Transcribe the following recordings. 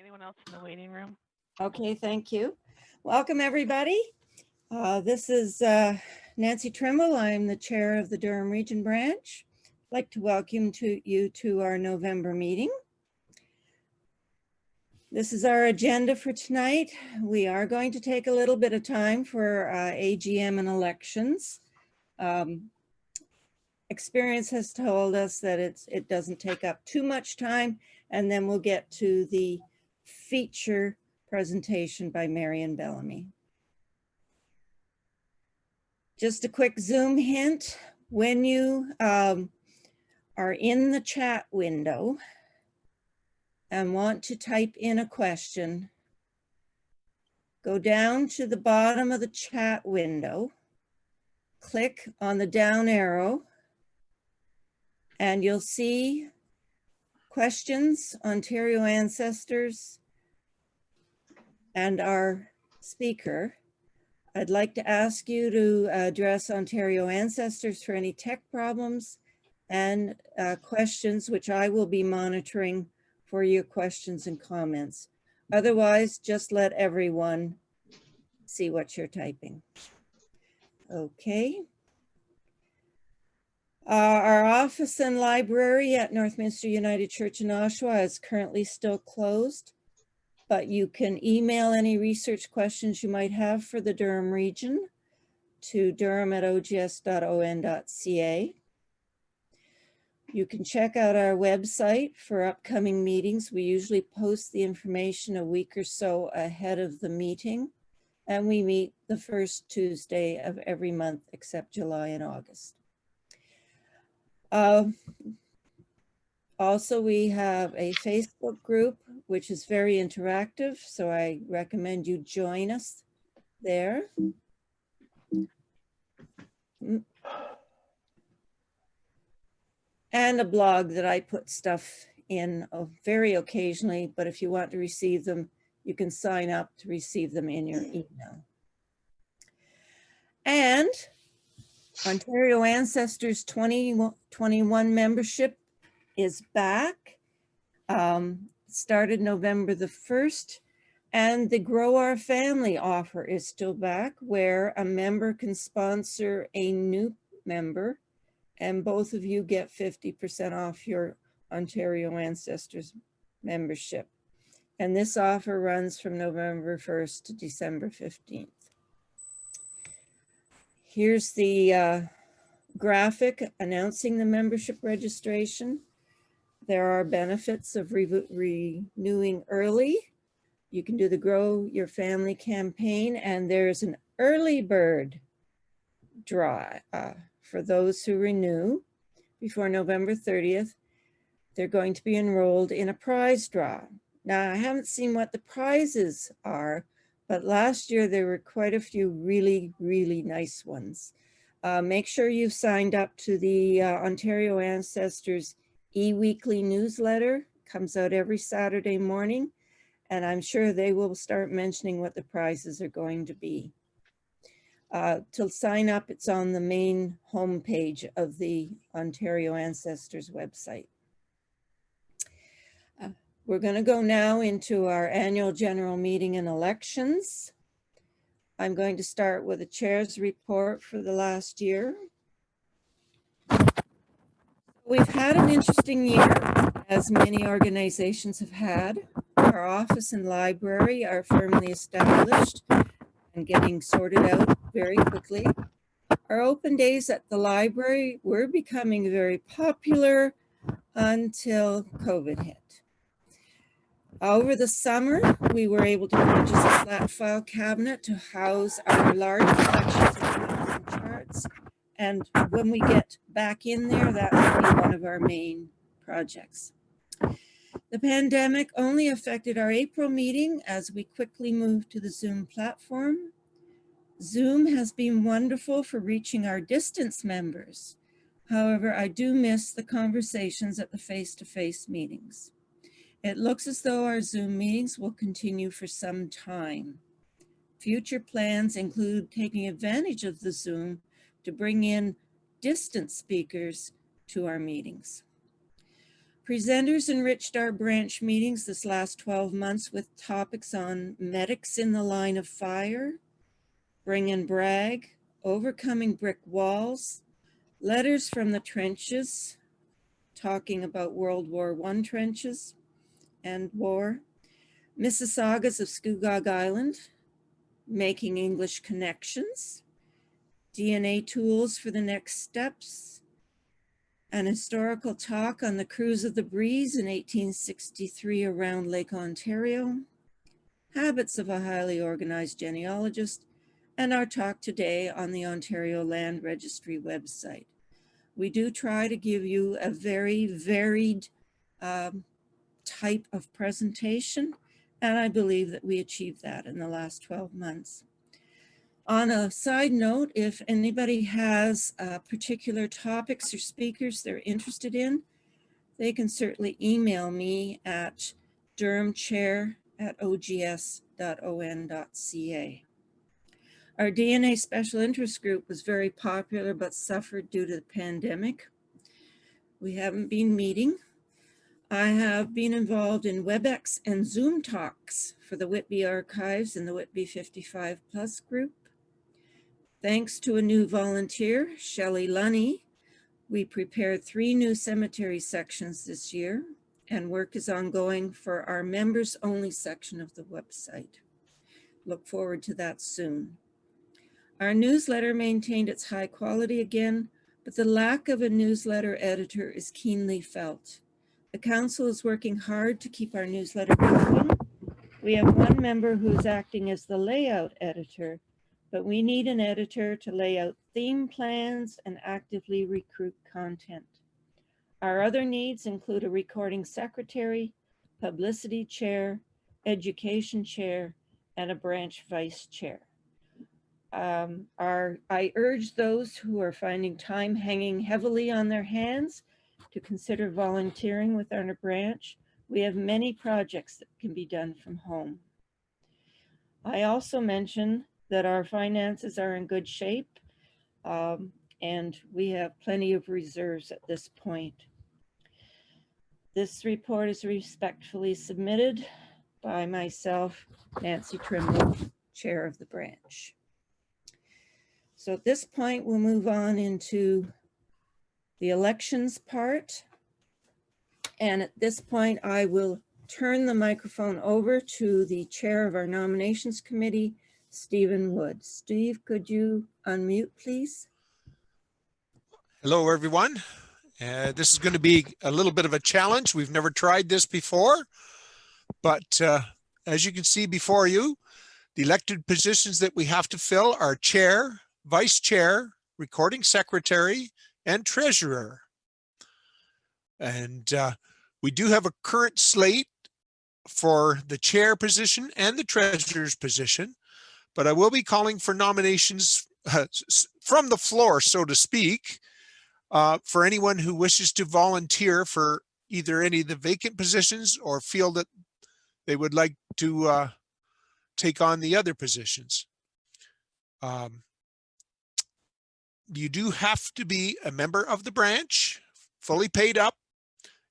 Anyone else in the waiting room? Okay, thank you. Welcome, everybody. This is Nancy Trimble. I'm the chair of the Durham Region Branch. I'd like to welcome you to our November meeting. This is our agenda for tonight. We are going to take a little bit of time for AGM and elections. Experience has told us that it doesn't take up too much time, and then we'll get to the feature presentation by Marian Bellamy. Just a quick Zoom hint, when you are in the chat window and want to type in a question, go down to the bottom of the chat window, click on the down arrow, and you'll see questions, Ontario ancestors, and our speaker. I'd like to ask you to address Ontario ancestors for any tech problems and questions, which I will be monitoring for your questions and comments. Otherwise, just let everyone see what you're typing. Okay. Our office and library at Northminster United Church in Oshawa is currently still closed, but you can email any research questions you might have for the Durham region to Durham@OGS.ON.ca. You can check out our website for upcoming meetings. We usually post the information a week or so ahead of the meeting, and we meet the first Tuesday of every month except July and August. Also, we have a Facebook group, which is very interactive, so I recommend you join us there. And a blog that I put stuff in very occasionally, but if you want to receive them, you can sign up to receive them in your email. And Ontario Ancestors 2021 membership is back. Started November the 1st, and the Grow Our Family offer is still back, where a member can sponsor a new member, and both of you get 50% off your Ontario Ancestors membership. And this offer runs from November 1st to December 15th. Here's the graphic announcing the membership registration. There are benefits of renewing early. You can do the Grow Your Family campaign, and there's an early bird draw for those who renew before November 30th. They're going to be enrolled in a prize draw. Now, I haven't seen what the prizes are, but last year there were quite a few really, really nice ones. Make sure you've signed up to the Ontario Ancestors e-weekly newsletter. Comes out every Saturday morning, and I'm sure they will start mentioning what the prizes are going to be. To sign up, it's on the main homepage of the Ontario Ancestors website. We're going to go now into our annual general meeting and elections. I'm going to start with the chair's report for the last year. We've had an interesting year, as many organizations have had. Our office and library are firmly established and getting sorted out very quickly. Our open days at the library were becoming very popular until COVID hit. Over the summer, we were able to purchase a flat file cabinet to house our large collections of maps and charts. And when we get back in there, that will be one of our main projects. The pandemic only affected our April meeting as we quickly moved to the Zoom platform. Zoom has been wonderful for reaching our distance members. However, I do miss the conversations at the face-to-face meetings. It looks as though our Zoom meetings will continue for some time. Future plans include taking advantage of the Zoom to bring in distant speakers to our meetings. Presenters enriched our branch meetings this last 12 months with topics on medics in the line of fire, bring and brag, overcoming brick walls, letters from the trenches, talking about World War I trenches and war, Mississaugas of Scugog Island, making English connections, DNA tools for the next steps, an historical talk on the cruise of the Breeze in 1863 around Lake Ontario, habits of a highly organized genealogist, and our talk today on the Ontario Land Registry website. We do try to give you a very varied type of presentation, and I believe that we achieved that in the last 12 months. On a side note, if anybody has particular topics or speakers they're interested in, they can certainly email me at durhamchair@ogs.on.ca. Our DNA Special Interest Group was very popular but suffered due to the pandemic. We haven't been meeting. I have been involved in WebEx and Zoom talks for the Whitby Archives and the Whitby 55+ group. Thanks to a new volunteer, Shelley Lunny, we prepared 3 new cemetery sections this year, and work is ongoing for our members only section of the website. Look forward to that soon. Our newsletter maintained its high quality again, but the lack of a newsletter editor is keenly felt. The council is working hard to keep our newsletter going. We have one member who's acting as the layout editor, but we need an editor to lay out theme plans and actively recruit content. Our other needs include a recording secretary, publicity chair, education chair, and a branch vice chair. I urge those who are finding time hanging heavily on their hands to consider volunteering with our branch. We have many projects that can be done from home. I also mentioned that our finances are in good shape, and we have plenty of reserves at this point. This report is respectfully submitted by myself, Nancy Trimble, chair of the branch. So at this point, we'll move on into the elections part. And at this point, I will turn the microphone over to the chair of our nominations committee, Stephen Wood. Steve, could you unmute, please? Hello, everyone. This is going to be a little bit of a challenge. We've never tried this before, but as you can see before you, the elected positions that we have to fill are chair, vice chair, recording secretary, and treasurer. And we do have a current slate for the chair position and the treasurer's position, but I will be calling for nominations from the floor, so to speak, for anyone who wishes to volunteer for either any of the vacant positions or feel that they would like to take on the other positions. You do have to be a member of the branch, fully paid up.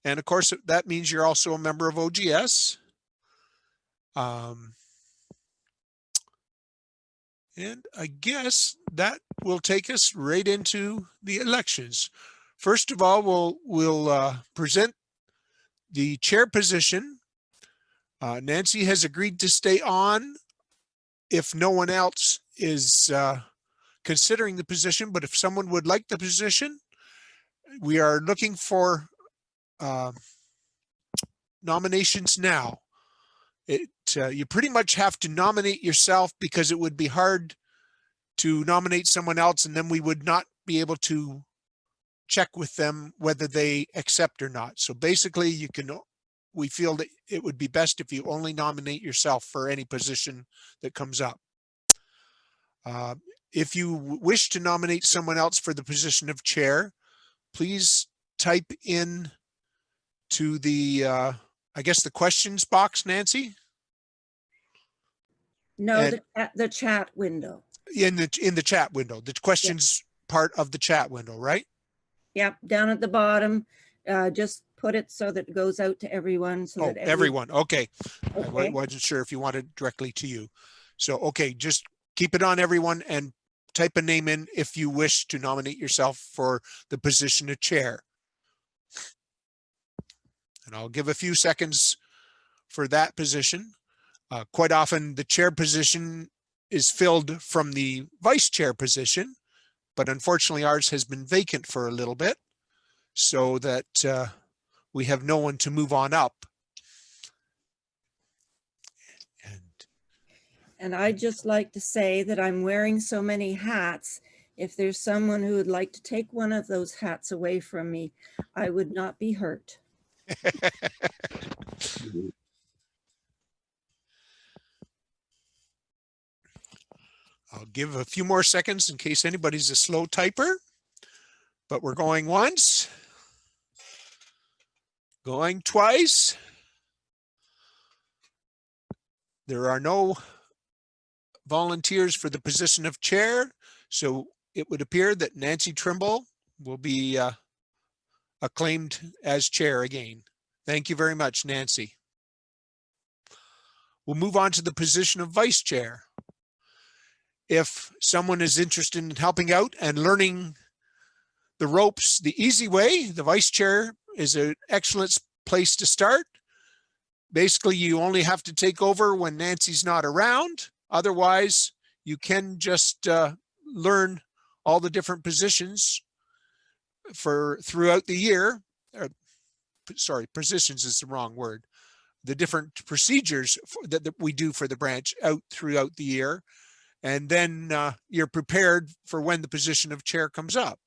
And of course, that means you're also a member of OGS. And I guess that will take us right into the elections. First of all, we'll present the chair position. Nancy has agreed to stay on if no one else is considering the position, but if someone would like the position, we are looking for nominations now. You pretty much have to nominate yourself, because it would be hard to nominate someone else and then we would not be able to check with them whether they accept or not. So basically we feel that it would be best if you only nominate yourself for any position that comes up. If you wish to nominate someone else for the position of chair, please type in to the, I guess the questions box, Nancy? No, the chat window. In the chat window, the questions part of the chat window, right? Yep, down at the bottom, just put it so that it goes out to everyone so Oh, that everyone. Okay. Okay. I wasn't sure if you wanted directly to you. So, okay, just keep it on everyone and type a name in if you wish to nominate yourself for the position of chair. And I'll give a few seconds for that position. Quite often the chair position is filled from the vice chair position, but unfortunately ours has been vacant for a little bit so that we have no one to move on up. And I'd just like to say that I'm wearing so many hats. If there's someone who would like to take one of those hats away from me, I would not be hurt. I'll give a few more seconds in case anybody's a slow typer, but we're going once, going twice. There are no volunteers for the position of chair, so it would appear that Nancy Trimble will be acclaimed as chair again. Thank you very much, Nancy. We'll move on to the position of vice chair. If someone is interested in helping out and learning the ropes the easy way, the vice chair is an excellent place to start. Basically, you only have to take over when Nancy's not around. Otherwise, you can just learn all the different positions for throughout the year. Sorry, positions is the wrong word. The different procedures that we do for the branch out throughout the year. And then you're prepared for when the position of chair comes up.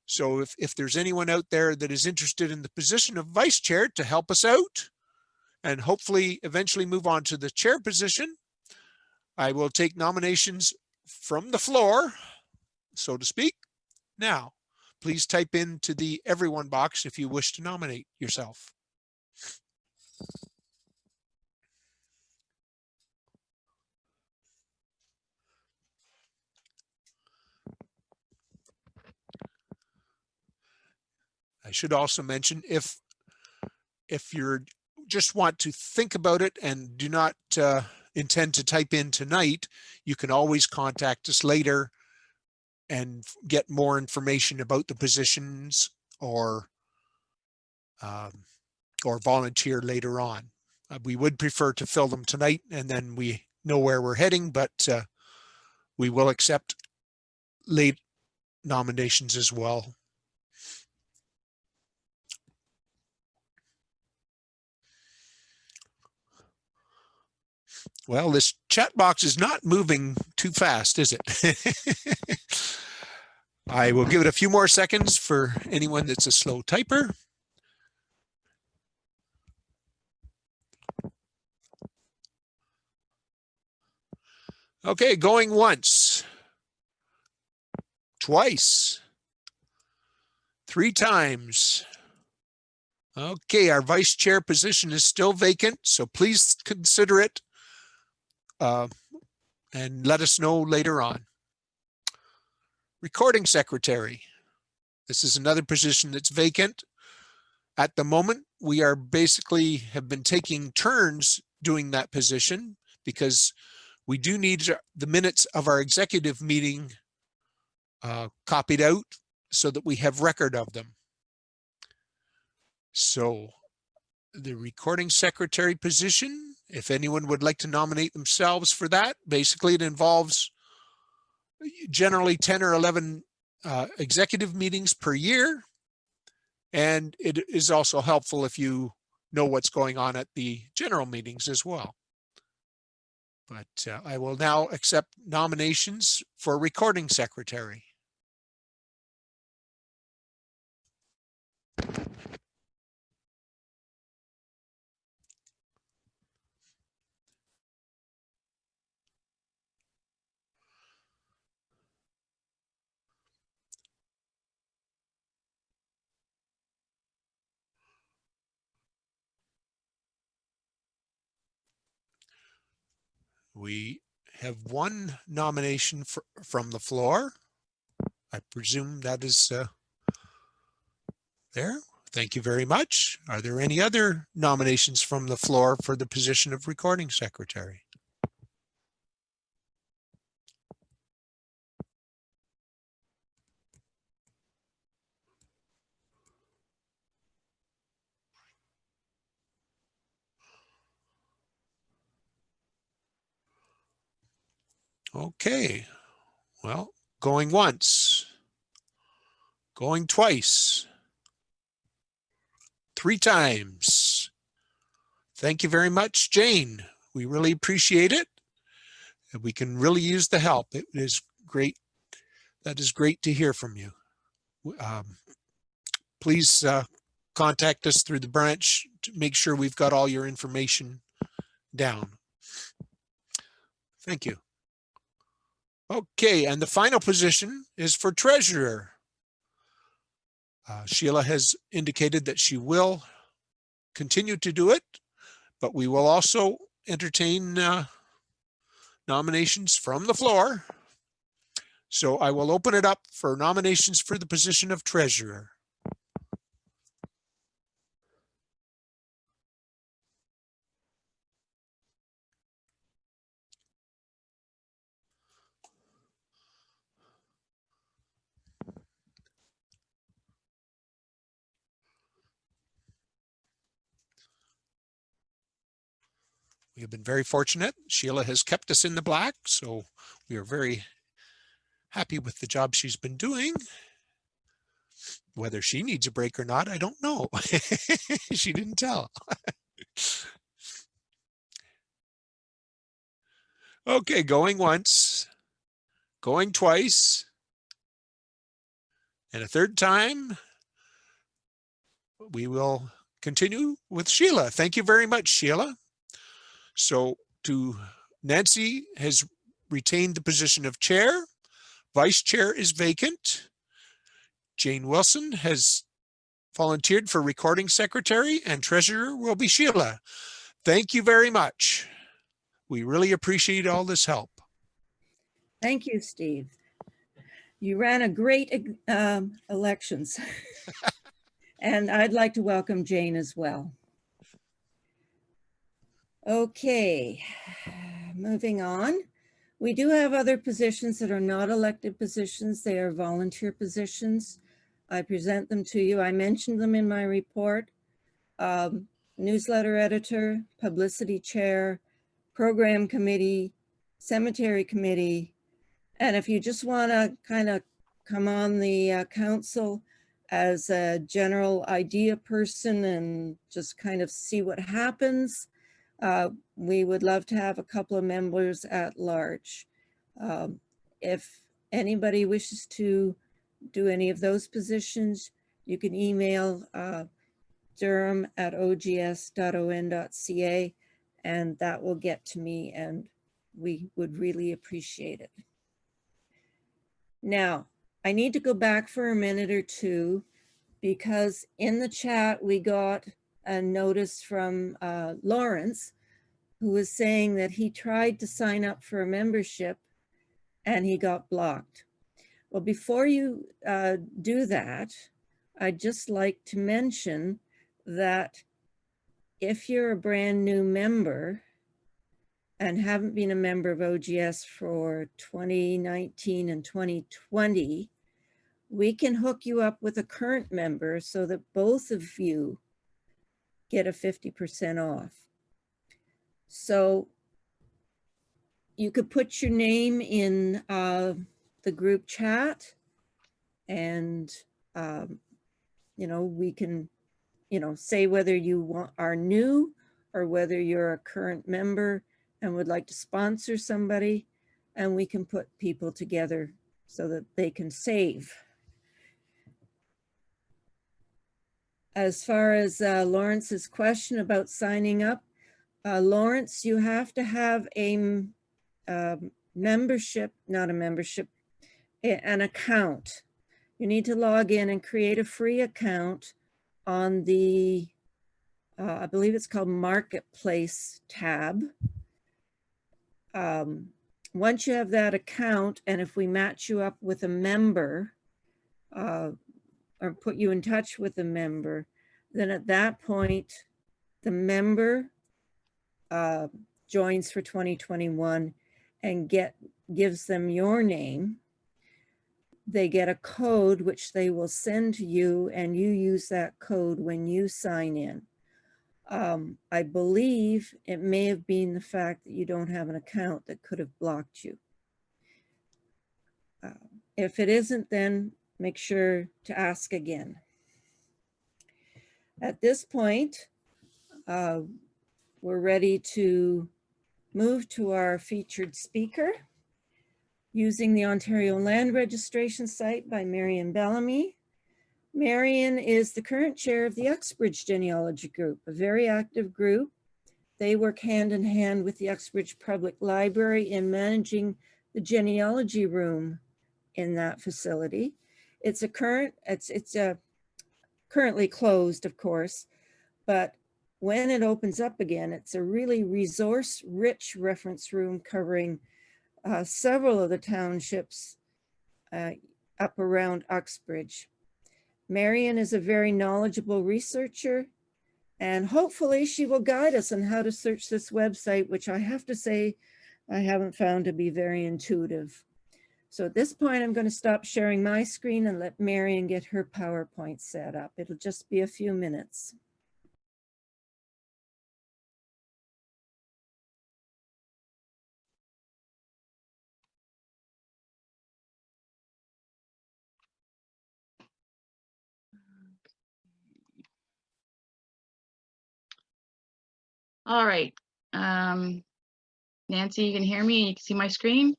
So if there's anyone out there that is interested in the position of vice chair to help us out and hopefully eventually move on to the chair position, I will take nominations from the floor, so to speak. Now, please type into the everyone box if you wish to nominate yourself. I should also mention if you're just want to think about it and do not intend to type in tonight, you can always contact us later and get more information about the positions or volunteer later on. We would prefer to fill them tonight and then we know where we're heading, but we will accept late nominations as well. Well, this chat box is not moving too fast, is it? I will give it a few more seconds for anyone that's a slow typer. Okay, going once, twice, 3 times. Okay, our vice chair position is still vacant, so please consider it and let us know later on. Recording secretary. This is another position that's vacant. At the moment, we are basically have been taking turns doing that position because we do need the minutes of our executive meeting copied out so that we have record of them. So the recording secretary position, if anyone would like to nominate themselves for that, basically it involves generally 10 or 11 executive meetings per year. And it is also helpful if you know what's going on at the general meetings as well. But I will now accept nominations for recording secretary. We have one nomination from the floor. I presume that is there. Thank you very much. Are there any other nominations from the floor for the position of recording secretary? Okay, well, going once, going twice, 3 times. Thank you very much, Jane. We really appreciate it. And we can really use the help. It is great. That is great to hear from you. Please contact us through the branch to make sure we've got all your information down. Thank you. Okay, and the final position is for treasurer. Sheila has indicated that she will continue to do it, but we will also entertain nominations from the floor. So I will open it up for nominations for the position of treasurer. We have been very fortunate. Sheila has kept us in the black, so we are very happy with the job she's been doing. Whether she needs a break or not, I don't know. She didn't tell. Okay, going once, going twice, and a third time. We will continue with Sheila. Thank you very much, Sheila. So Nancy has retained the position of chair. Vice chair is vacant. Jane Wilson has volunteered for recording secretary, and treasurer will be Sheila. Thank you very much. We really appreciate all this help. Thank you, Steve. You ran a great elections. And I'd like to welcome Jane as well. Okay, moving on. We do have other positions that are not elected positions. They are volunteer positions. I present them to you. I mentioned them in my report. Newsletter editor, publicity chair, program committee, cemetery committee. And if you just want to kind of come on the council as a general idea person and just kind of see what happens, we would love to have a couple of members at large. If anybody wishes to do any of those positions, you can email Durham@ogs.on.ca, and that will get to me, and we would really appreciate it. Now, I need to go back for a minute or two, because in the chat we got a notice from Lawrence, who was saying that he tried to sign up for a membership and he got blocked. Well, before you do that, I'd just like to mention that if you're a brand new member and haven't been a member of OGS for 2019 and 2020, we can hook you up with a current member so that both of you get a 50% off. So you could put your name in the group chat, and we can say whether you are new or whether you're a current member and would like to sponsor somebody, and we can put people together so that they can save. As far as Lawrence's question about signing up, Lawrence, you have to have a membership, not a membership, an account. You need to log in and create a free account on the, I believe it's called Marketplace tab. Once you have that account, and if we match you up with a member or put you in touch with a member, then at that point, the member joins for 2021 and gives them your name. They get a code which they will send to you, and you use that code when you sign in. I believe it may have been the fact that you don't have an account that could have blocked you. If it isn't, then make sure to ask again. At this point, we're ready to move to our featured speaker using the Ontario Land Registration site by Marian Bellamy. Marian is the current chair of the Uxbridge Genealogy Group, a very active group. They work hand in hand with the Uxbridge Public Library in managing the genealogy room in that facility. It's currently closed, of course, but when it opens up again, it's a really resource-rich reference room covering several of the townships up around Uxbridge. Marian is a very knowledgeable researcher, and hopefully she will guide us on how to search this website, which I have to say I haven't found to be very intuitive. So at this point, I'm going to stop sharing my screen and let Marian get her PowerPoint set up. It'll just be a few minutes. All right. Nancy, you can hear me? You can see my screen?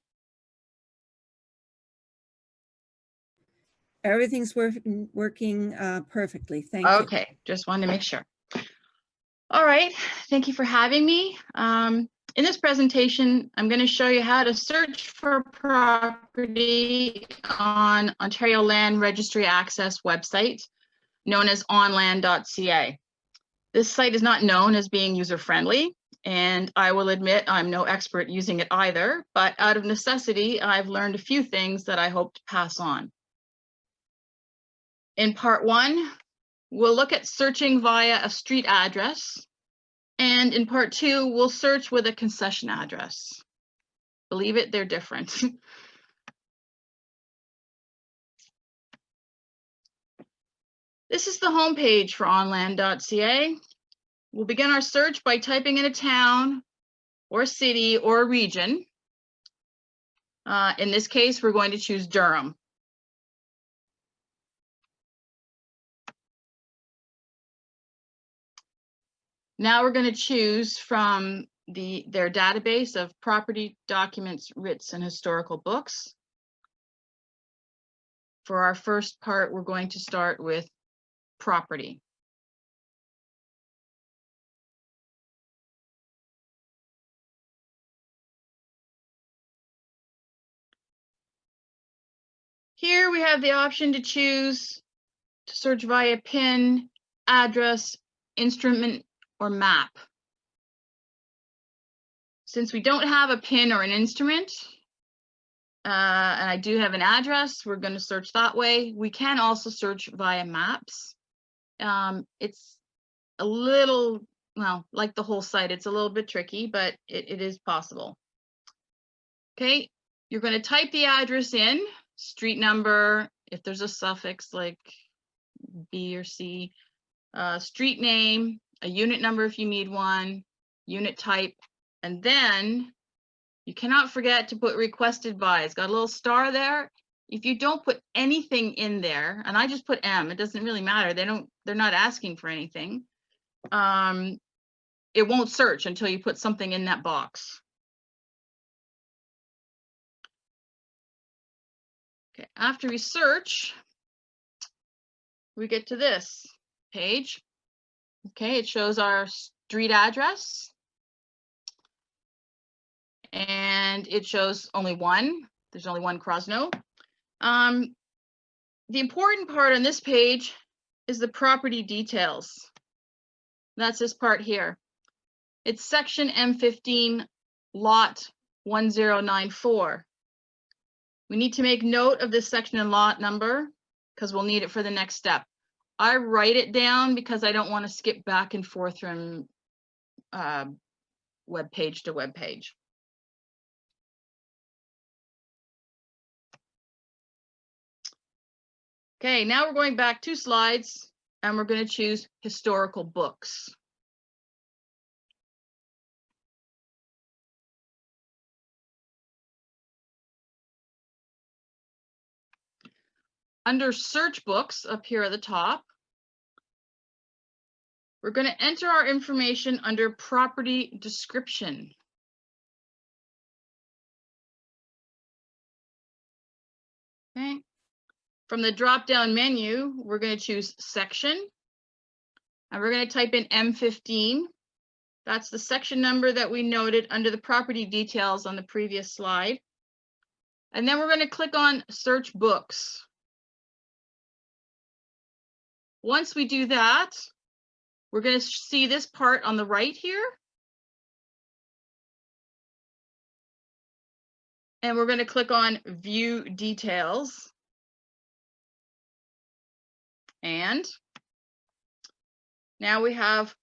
Everything's working perfectly. Thank you. Okay, just wanted to make sure. All right, thank you for having me. In this presentation, I'm going to show you how to search for property on Ontario Land Registry Access website, known as ONland.ca. This site is not known as being user-friendly, and I will admit I'm no expert using it either, but out of necessity, I've learned a few things that I hope to pass on. In part one, we'll look at searching via a street address. And in part two, we'll search with a concession address. Believe it, they're different. This is the homepage for ONland.ca. We'll begin our search by typing in a town or a city or a region. In this case, we're going to choose Durham. Now we're going to choose from their database of property documents, writs, and historical books. For our first part, we're going to start with property. Here we have the option to choose to search via PIN, address, instrument, or map. Since we don't have a PIN or an instrument, and I do have an address, we're going to search that way. We can also search via maps. It's a little, well, like the whole site, it's a little bit tricky, but it is possible. Okay, you're going to type the address in, street number, if there's a suffix like B or C, street name, a unit number if you need one, unit type, and then you cannot forget to put requested by. It's got a little star there. If you don't put anything in there, and I just put M, it doesn't really matter. They're not asking for anything. It won't search until you put something in that box. Okay, after we search, we get to this page. Okay, it shows our street address. And it shows only one. There's only one Krosno. The important part on this page is the property details. That's this part here. It's section M15, lot 1094. We need to make note of this section and lot number because we'll need it for the next step. I write it down because I don't want to skip back and forth from web page to web page. Okay, now we're going back 2 slides and we're going to choose historical books. Under search books up here at the top, we're going to enter our information under property description. Okay. From the drop-down menu, we're going to choose section, and we're going to type in M15. That's the section number that we noted under the property details on the previous slide. And then we're going to click on search books. Once we do that, we're going to see this part on the right here. And we're going to click on view details. And now we have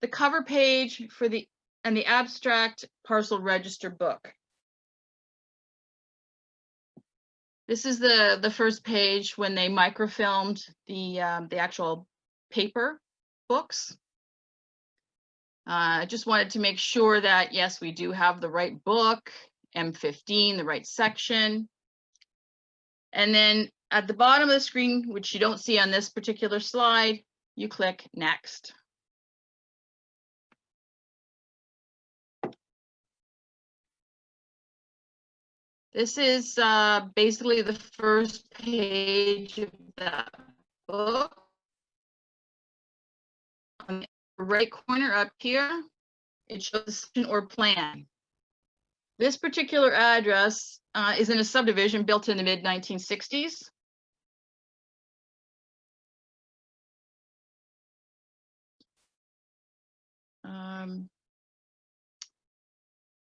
the cover page for the abstract parcel register book. This is the first page when they microfilmed the actual paper books. I just wanted to make sure that, yes, we do have the right book, M15, the right section. And then at the bottom of the screen, which you don't see on this particular slide, you click Next. This is basically the first page of that book. On the right corner up here, it shows the section or plan. This particular address is in a subdivision built in the mid-1960s.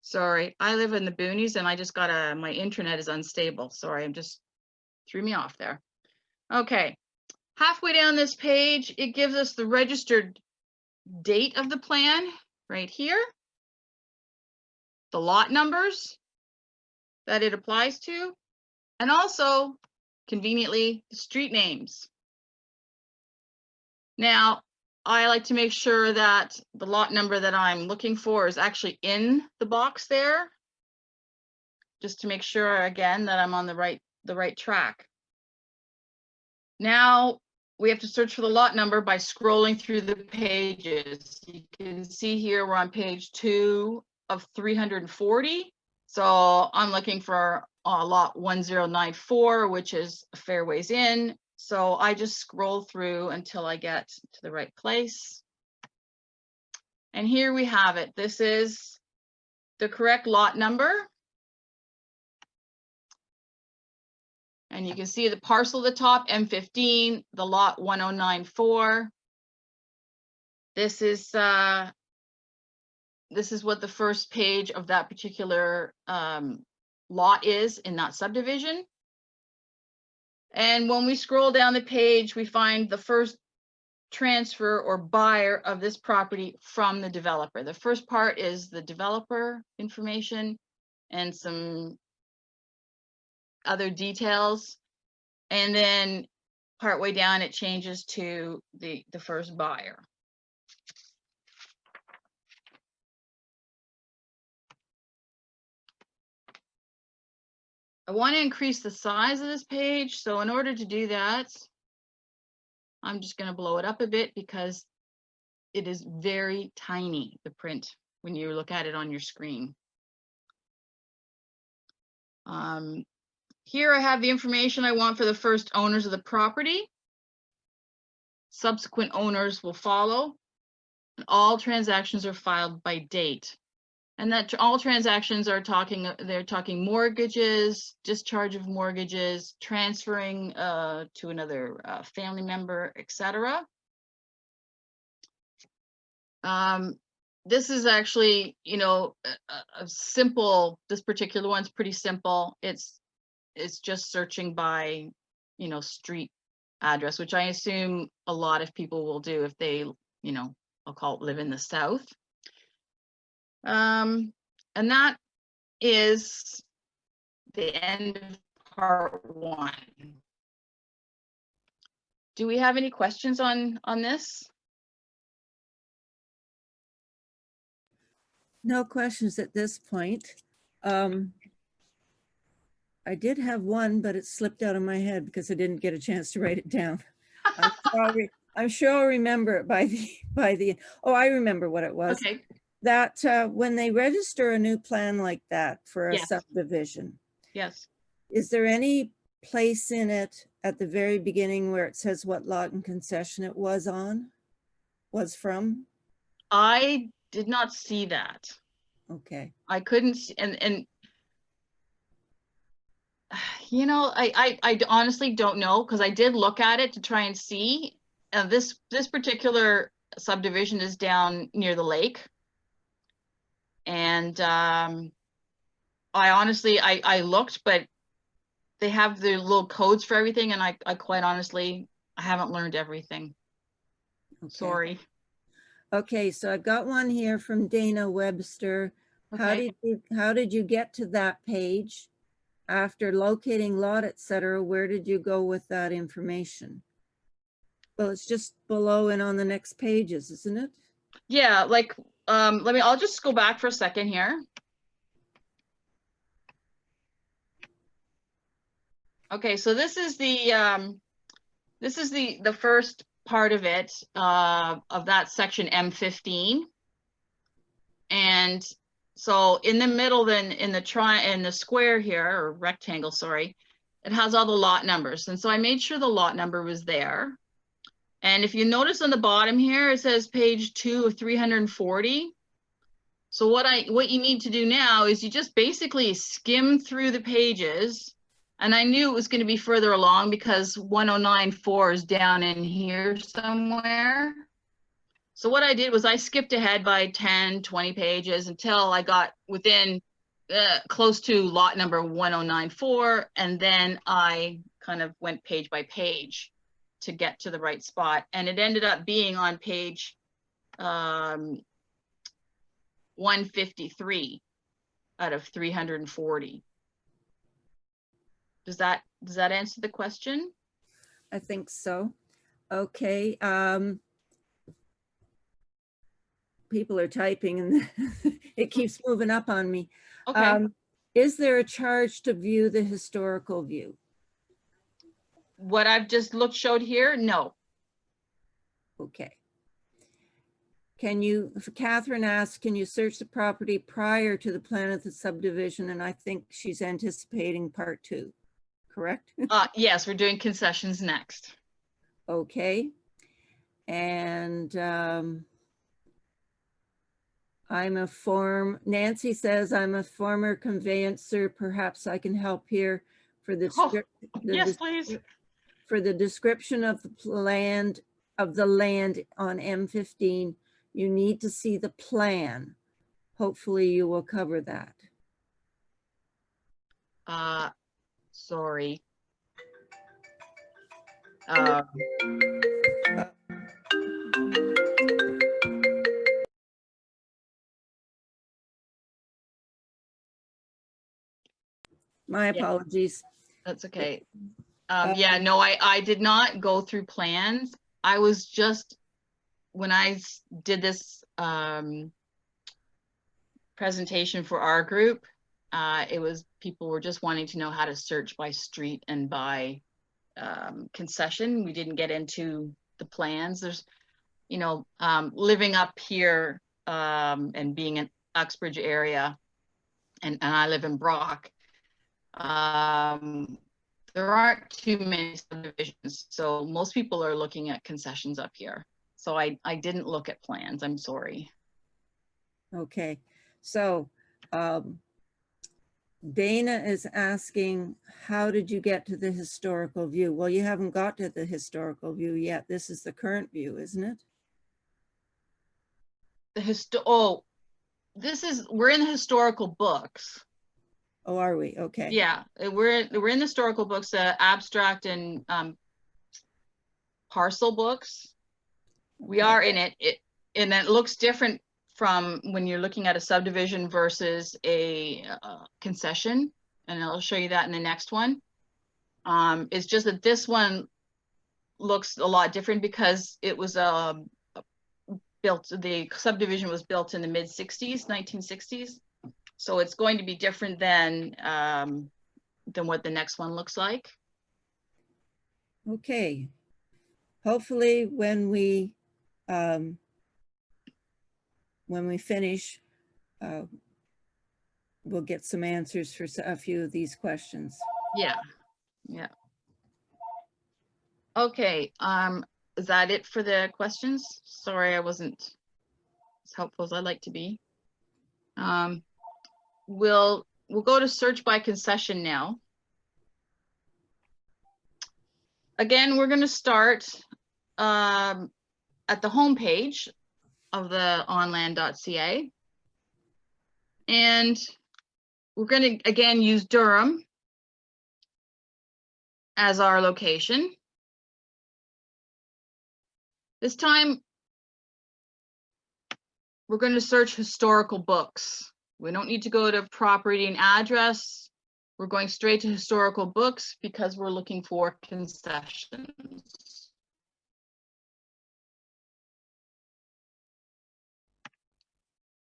Sorry, I live in the boonies and I just got my internet is unstable. Sorry, I'm just threw me off there. Okay, halfway down this page, it gives us the registered date of the plan right here, the lot numbers that it applies to, and also conveniently the street names. Now, I like to make sure that the lot number that I'm looking for is actually in the box there, just to make sure again that I'm on the right track. Now we have to search for the lot number by scrolling through the pages. You can see here we're on page 2 of 340. So I'm looking for lot 1094, which is a fair ways in. So I just scroll through until I get to the right place. And here we have it. This is the correct lot number. And you can see the parcel at the top, M15, the lot 1094. This is what the first page of that particular lot is in that subdivision. And when we scroll down the page, we find the first transfer or buyer of this property from the developer. The first part is the developer information and some other details. And then partway down, it changes to the first buyer. I want to increase the size of this page. So in order to do that, I'm just going to blow it up a bit because it is very tiny, the print, when you look at it on your screen. Here I have the information I want for the first owners of the property. Subsequent owners will follow. And all transactions are filed by date. And that all transactions are they're talking mortgages, discharge of mortgages, transferring to another family member, etc. This is actually, you know, a simple, this particular one's pretty simple. It's just searching by, you know, street address, which I assume a lot of people will do if they, you know, I'll call it live in the South. And that is the end of part 1. Do we have any questions on this? No questions at this point. I did have one, but it slipped out of my head because I didn't get a chance to write it down. I'm sure I'll remember it by the, oh, I remember what it was. Okay. That when they register a new plan like that for a Yes. subdivision, Yes. is there any place in it at the very beginning where it says what lot and concession it was from? I did not see that. Okay. I couldn't see, and you know, I honestly don't know, because I did look at it to try and see. This particular subdivision is down near the lake, and I honestly I looked, but they have the little codes for everything, and I quite honestly I haven't learned everything. Okay. Sorry. Okay, so I've got one here from Dana Webster. Okay. How did you get to that page? After locating lot, etc., where did you go with that information? Well, it's just below and on the next pages, isn't it? Yeah, like I'll just go back for a second here. Okay, so this is the first part of it, of that section M15. And so in the middle, then in the square here, or rectangle, sorry, it has all the lot numbers. And so I made sure the lot number was there. And if you notice on the bottom here, it says page 2 of 340. So what you need to do now is you just basically skim through the pages. And I knew it was going to be further along because 109.4 is down in here somewhere. So what I did was I skipped ahead by 10, 20 pages until I got within close to lot number 109.4. And then I kind of went page by page to get to the right spot. And it ended up being on page 153 out of 340. Does that answer the question? I think so. Okay. People are typing and it keeps moving up on me. Okay. Is there a charge to view the historical view? What I've just showed here, no. Okay. Catherine asked, can you search the property prior to the plan of the subdivision? And I think she's anticipating part 2, correct? Yes, we're doing concessions next. Okay. And Nancy says, I'm a former conveyancer. Perhaps I can help here for the Yes, please. For the description of the land on M15. You need to see the plan. Hopefully you will cover that. Sorry. My apologies. That's okay. Yeah, no, I did not go through plans. I was just, when I did this presentation for our group, people were just wanting to know how to search by street and by concession. We didn't get into the plans. There's, you know, living up here and being in Uxbridge area, and I live in Brock. There aren't too many subdivisions, so most people are looking at concessions up here. So I didn't look at plans, I'm sorry. Okay, so Dana is asking, how did you get to the historical view? Well, you haven't got to the historical view yet. This is the current view, isn't it? We're in the historical books. Oh, are we? Okay. Yeah, we're in the historical books, abstract and parcel books. We are in it, and it looks different from when you're looking at a subdivision versus a concession, and I'll show you that in the next one. It's just that this one looks a lot different because it was built, the subdivision was built in the mid-60s, 1960s. So it's going to be different than what the next one looks like. Okay. Hopefully when we finish, we'll get some answers for a few of these questions. Yeah, yeah. Okay, is that it for the questions? Sorry, I wasn't as helpful as I'd like to be. We'll go to search by concession now. Again, we're going to start at the home page of the ONland.ca. And we're going to, again, use Durham as our location. This time, we're going to search historical books. We don't need to go to property and address. We're going straight to historical books because we're looking for concessions.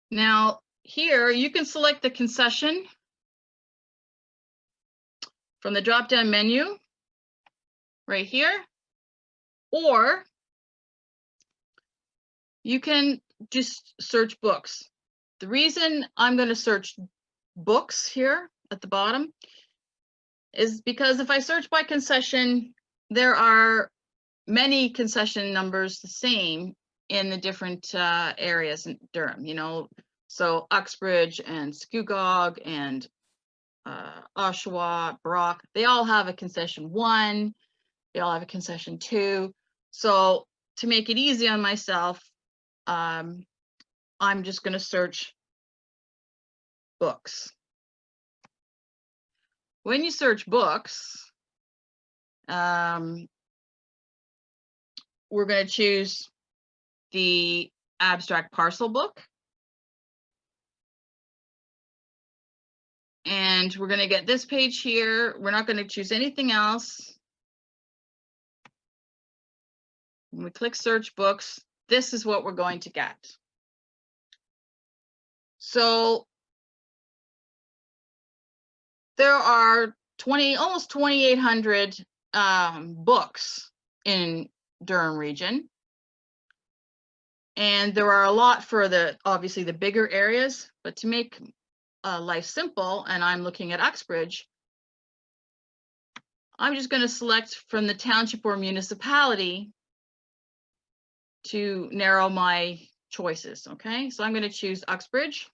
Now, here you can select the concession from the drop-down menu right here, or you can just search books. The reason I'm going to search books here at the bottom is because if I search by concession, there are many concession numbers the same in the different areas in Durham, you know, so Uxbridge and Scugog and Oshawa, Brock, they all have a concession 1, they all have a concession 2. So to make it easy on myself, I'm just going to search books. When you search books, we're going to choose the abstract parcel book. And we're going to get this page here. We're not going to choose anything else. When we click search books, this is what we're going to get. So there are almost 2,800 books in Durham region. And there are a lot for obviously the bigger areas, but to make life simple, and I'm looking at Uxbridge, I'm just going to select from the township or municipality to narrow my choices. Okay, so I'm going to choose Uxbridge.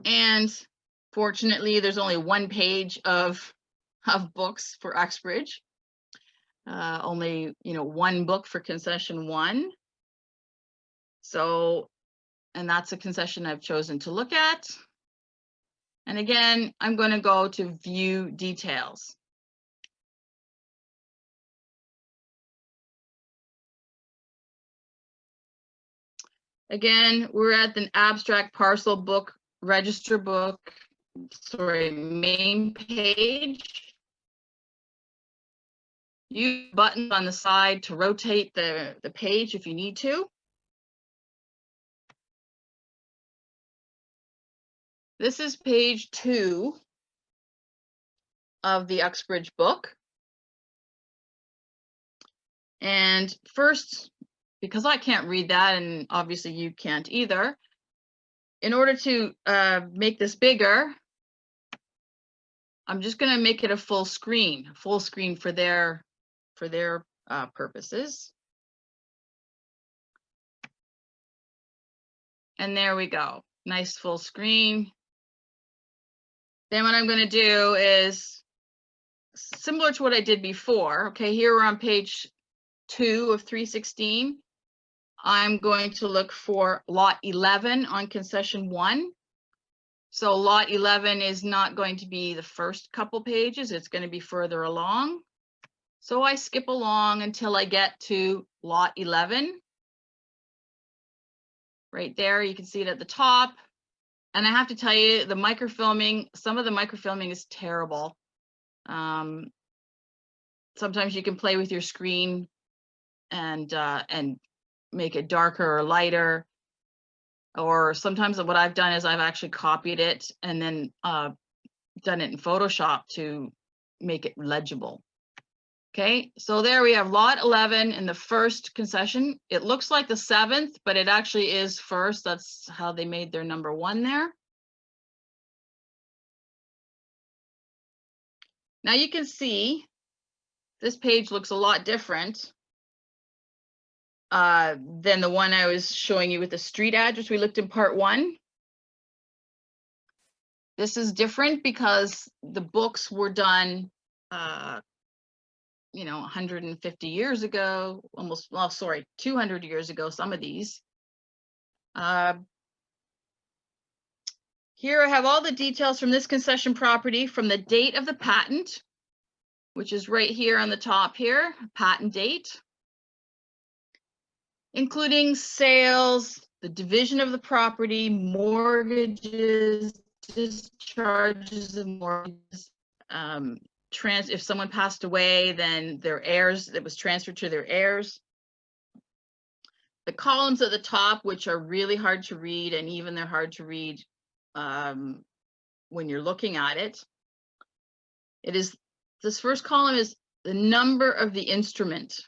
And fortunately, there's only one page of books for Uxbridge. Only, you know, one book for concession 1. So, and that's a concession I've chosen to look at. And again, I'm going to go to view details. Again, we're at the abstract parcel book, register book, main page. Use buttons on the side to rotate the page if you need to. This is page 2 of the Uxbridge book. And first, because I can't read that, and obviously you can't either, in order to make this bigger, I'm just going to make it a full screen for their purposes. And there we go, nice full screen. Then what I'm going to do is similar to what I did before. Okay, here we're on page 2 of 316. I'm going to look for lot 11 on concession 1. So lot 11 is not going to be the first couple pages, it's going to be further along. So I skip along until I get to lot 11. Right there, you can see it at the top. And I have to tell you, the microfilming, some of the microfilming is terrible. Sometimes you can play with your screen and make it darker or lighter. Or sometimes what I've done is I've actually copied it and then done it in Photoshop to make it legible. Okay, so there we have lot 11 in the first concession. It looks like the 7th, but it actually is first. That's how they made their number 1 there. Now you can see this page looks a lot different than the one I was showing you with the street address we looked in part 1. This is different because the books were done, 150 years ago, almost, well, sorry, 200 years ago, some of these. Here I have all the details from this concession property from the date of the patent, which is right here on the top here, patent date, including sales, the division of the property, mortgages, discharges of mortgages, if someone passed away, then their heirs, it was transferred to their heirs. The columns at the top, which are really hard to read, and even they're hard to read when you're looking at it. This first column is the number of the instrument.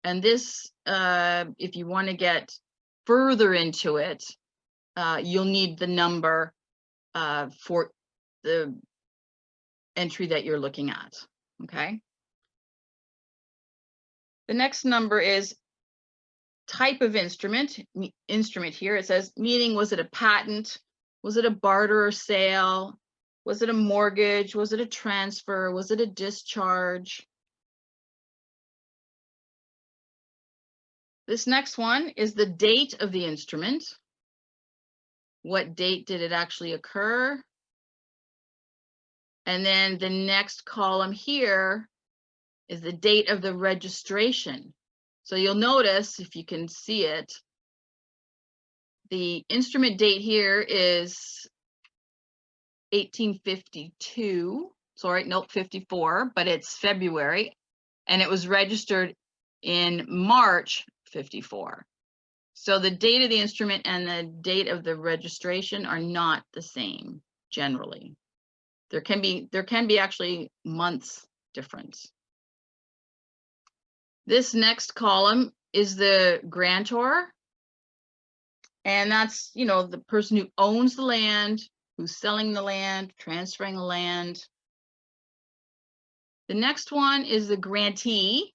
And this, if you want to get further into it, you'll need the number for the entry that you're looking at, okay? The next number is type of instrument. Instrument here, it says, meaning, was it a patent? Was it a barter or sale? Was it a mortgage? Was it a transfer? Was it a discharge? This next one is the date of the instrument. What date did it actually occur? And then the next column here is the date of the registration. So you'll notice, if you can see it, the instrument date here is 1852. Sorry, nope, 54, but it's February. And it was registered in March 54. So the date of the instrument and the date of the registration are not the same generally. There can be actually months difference. This next column is the grantor. And that's, the person who owns the land, who's selling the land, transferring the land. The next one is the grantee,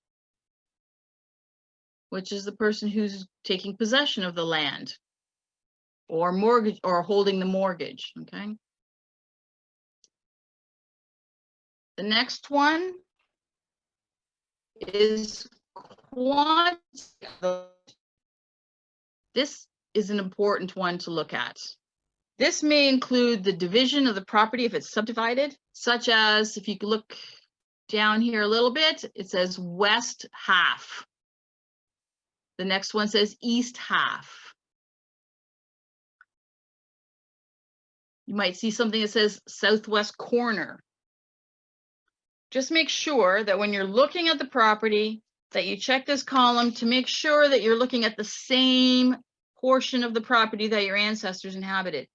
which is the person who's taking possession of the land or mortgage or holding the mortgage, okay? The next one is quantity. This is an important one to look at. This may include the division of the property if it's subdivided, such as, if you look down here a little bit, it says west half. The next one says east half. You might see something that says southwest corner. Just make sure that when you're looking at the property, that you check this column to make sure that you're looking at the same portion of the property that your ancestors inhabited.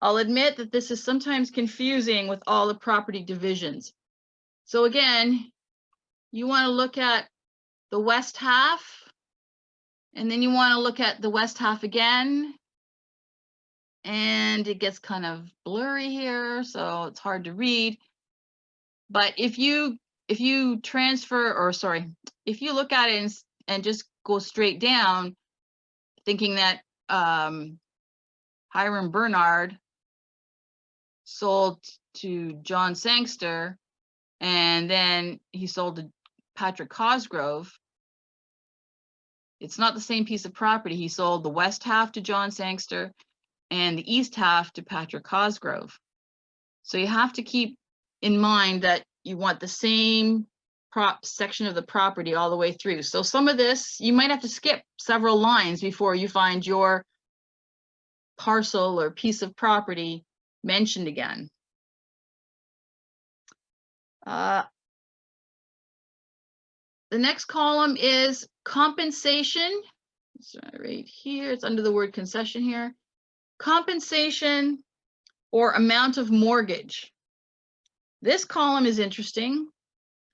I'll admit that this is sometimes confusing with all the property divisions. So again, you want to look at the west half, and then you want to look at the west half again. And it gets kind of blurry here, so it's hard to read. But if you transfer, or sorry, if you look at it and just go straight down, thinking that Hiram Bernard sold to John Sangster, and then he sold to Patrick Cosgrove, it's not the same piece of property. He sold the west half to John Sangster, and the east half to Patrick Cosgrove. So you have to keep in mind that you want the same section of the property all the way through. So some of this, you might have to skip several lines before you find your parcel or piece of property mentioned again. The next column is compensation. It's right here. It's under the word concession here. Compensation or amount of mortgage. This column is interesting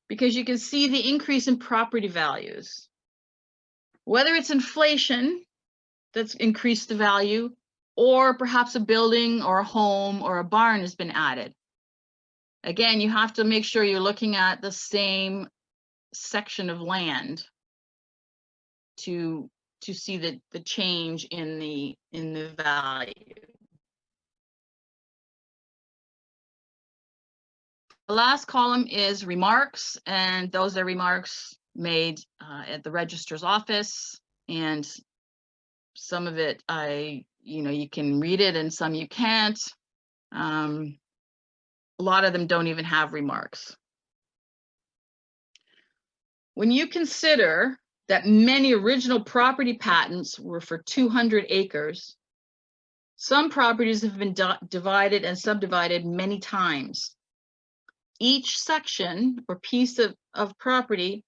because you can see the increase in property values. Whether it's inflation that's increased the value, or perhaps a building or a home or a barn has been added. Again, you have to make sure you're looking at the same section of land to see the change in the value. The last column is remarks, and those are remarks made at the registrar's office, and some of it you can read it and some you can't. A lot of them don't even have remarks. When you consider that many original property patents were for 200 acres, some properties have been divided and subdivided many times. Each section or piece of property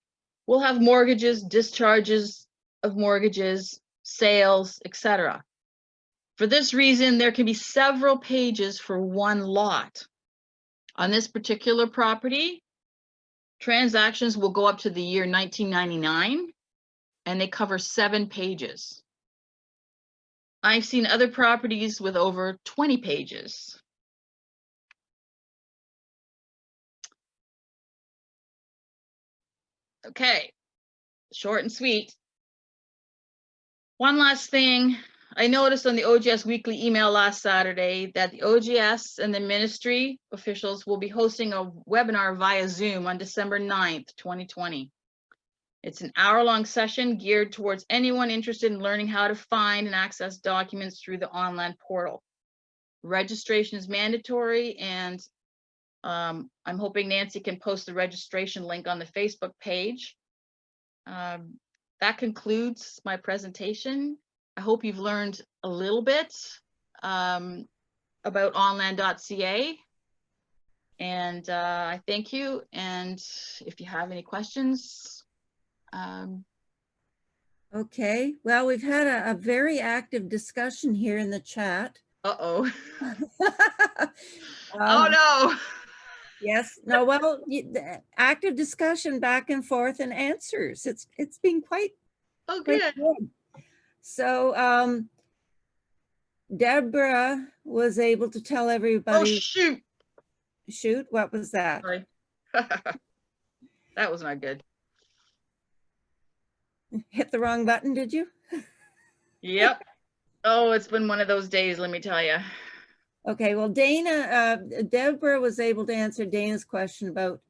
will have mortgages, discharges of mortgages, sales, etc. For this reason, there can be several pages for one lot. On this particular property, transactions will go up to the year 1999, and they cover 7 pages. I've seen other properties with over 20 pages. Okay, short and sweet. One last thing. I noticed on the OGS weekly email last Saturday that the OGS and the ministry officials will be hosting a webinar via Zoom on December 9th, 2020. It's an hour-long session geared towards anyone interested in learning how to find and access documents through the ONland portal. Registration is mandatory, and I'm hoping Nancy can post the registration link on the Facebook page. That concludes my presentation. I hope you've learned a little bit about ONland.ca, and I thank you. And if you have any questions. Okay, well, we've had a very active discussion here in the chat. Uh-oh. Oh no. Yes, no, well, the active discussion back and forth and answers. It's been quite Good. So Deborah was able to tell everybody. Oh shoot. Shoot, what was that? Sorry. That was not good. Hit the wrong button, did you? Yep. Oh, it's been one of those days, let me tell you. Okay, well, Deborah was able to answer Dana's question about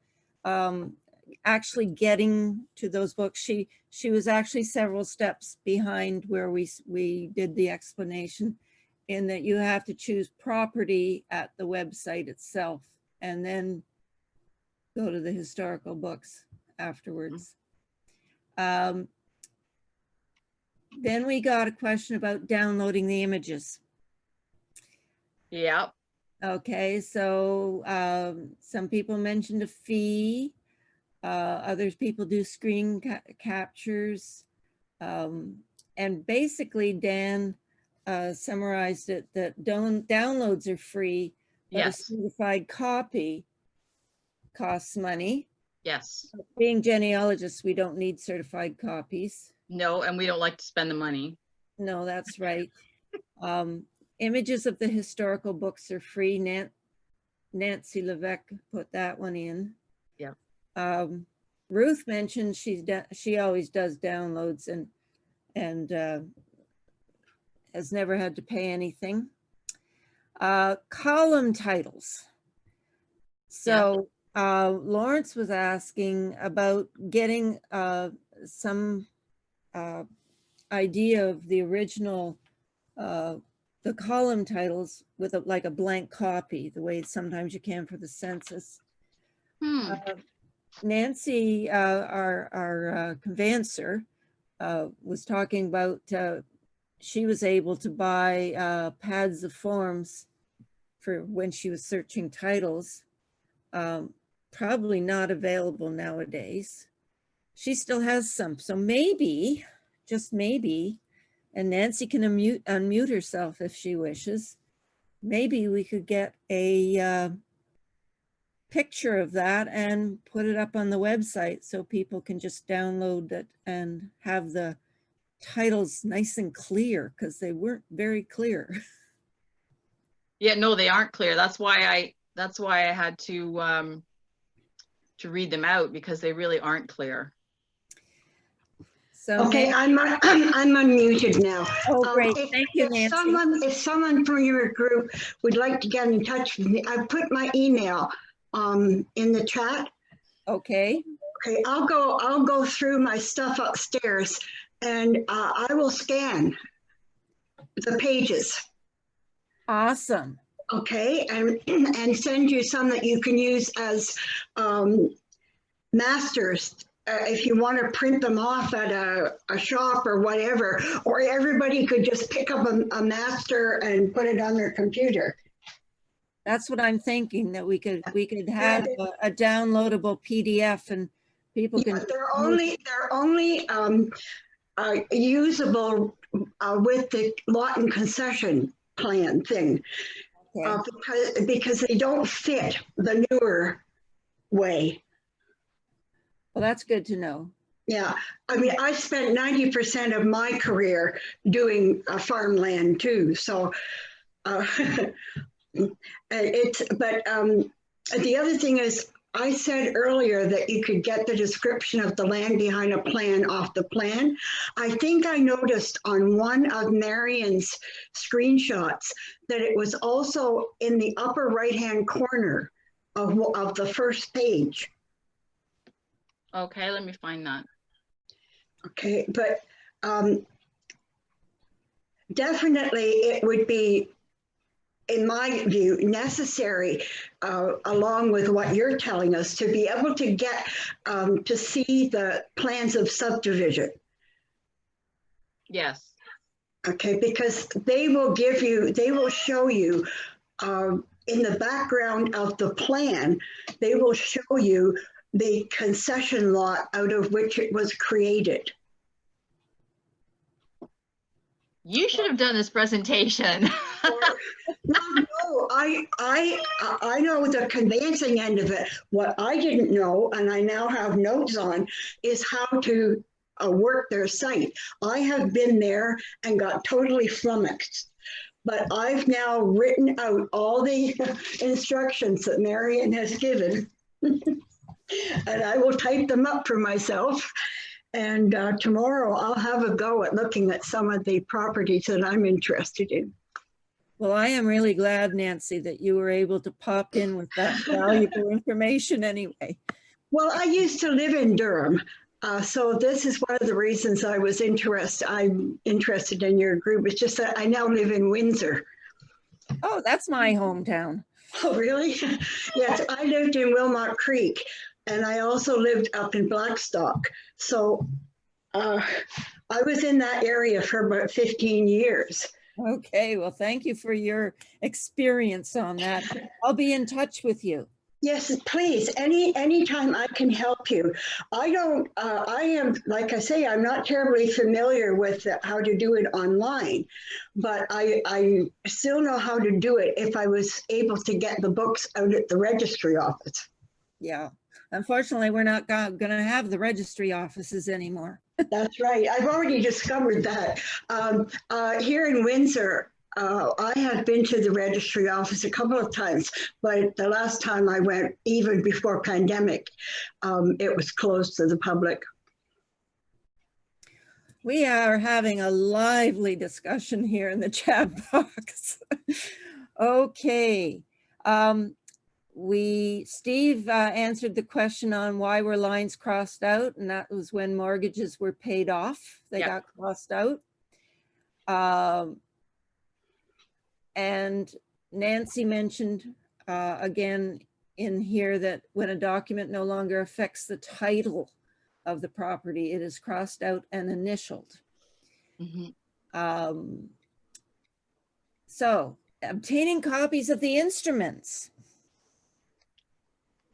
actually getting to those books. She was actually several steps behind where we did the explanation, in that you have to choose property at the website itself and then go to the historical books afterwards. Then we got a question about downloading the images. Yep. Okay, so some people mentioned a fee. Others people do screen captures. And basically Dan summarized it that downloads are free, but Yes. a certified copy costs money. Yes. Being genealogists, we don't need certified copies. No, and we don't like to spend the money. No, that's right. Images of the historical books are free. Nancy Levesque put that one in. Yeah. Ruth mentioned she always does downloads and has never had to pay anything. Column titles. So Lawrence was asking about getting some idea of the original the column titles with like a blank copy, the way sometimes you can for the census. Nancy, our conveyancer, was talking about she was able to buy pads of forms for when she was searching titles. Probably not available nowadays. She still has some, so maybe, just maybe, and Nancy can unmute herself if she wishes. Maybe we could get a picture of that and put it up on the website so people can just download it and have the titles nice and clear, because they weren't very clear. Yeah, no, they aren't clear. That's why I had to read them out, because they really aren't clear. So okay, I'm unmuted now. Oh, great. Thank you, Nancy. If someone from your group would like to get in touch with me, I put my email in the chat. Okay. Okay, I'll go through my stuff upstairs, and I will scan the pages. Awesome. Okay, and send you some that you can use as masters if you want to print them off at a shop or whatever, or everybody could just pick up a master and put it on their computer. That's what I'm thinking, that we could have a downloadable PDF and people can. Yeah, they're only usable with the lot and concession plan thing. Okay. Because they don't fit the newer way. Well, that's good to know. Yeah, I mean, I spent 90% of my career doing farmland too. So the other thing is, I said earlier that you could get the description of the land behind a plan off the plan. I think I noticed on one of Marian's screenshots that it was also in the upper right-hand corner of the first page. Okay, let me find that. Okay, but definitely it would be, in my view, necessary, along with what you're telling us, to be able to get to see the plans of subdivision. Yes. Okay, because they will show you in the background of the plan, they will show you the concession lot out of which it was created. You should have done this presentation. No, I know the conveyancing end of it. What I didn't know, and I now have notes on, is how to work their site. I have been there and got totally flummoxed, but I've now written out all the instructions that Marian has given, and I will type them up for myself. And tomorrow I'll have a go at looking at some of the properties that I'm interested in. Well, I am really glad, Nancy, that you were able to pop in with that valuable information anyway. Well, I used to live in Durham. So this is one of the reasons I'm interested in your group. It's just that I now live in Windsor. Oh, that's my hometown. Oh, really? Yes, I lived in Wilmot Creek, and I also lived up in Blackstock. So I was in that area for about 15 years. Okay, well, thank you for your experience on that. I'll be in touch with you. Yes, please. Anytime I can help you. I am, like I say, I'm not terribly familiar with how to do it online, but I still know how to do it if I was able to get the books out at the registry office. Yeah, unfortunately, we're not going to have the registry offices anymore. That's right. I've already discovered that. Here in Windsor, I have been to the registry office a couple of times, but the last time I went, even before pandemic, it was closed to the public. We are having a lively discussion here in the chat box. Okay. Steve answered the question on why were lines crossed out, and that was when mortgages were paid off. They got crossed out. And Nancy mentioned again in here that when a document no longer affects the title of the property, it is crossed out and initialed. Mhm. So obtaining copies of the instruments.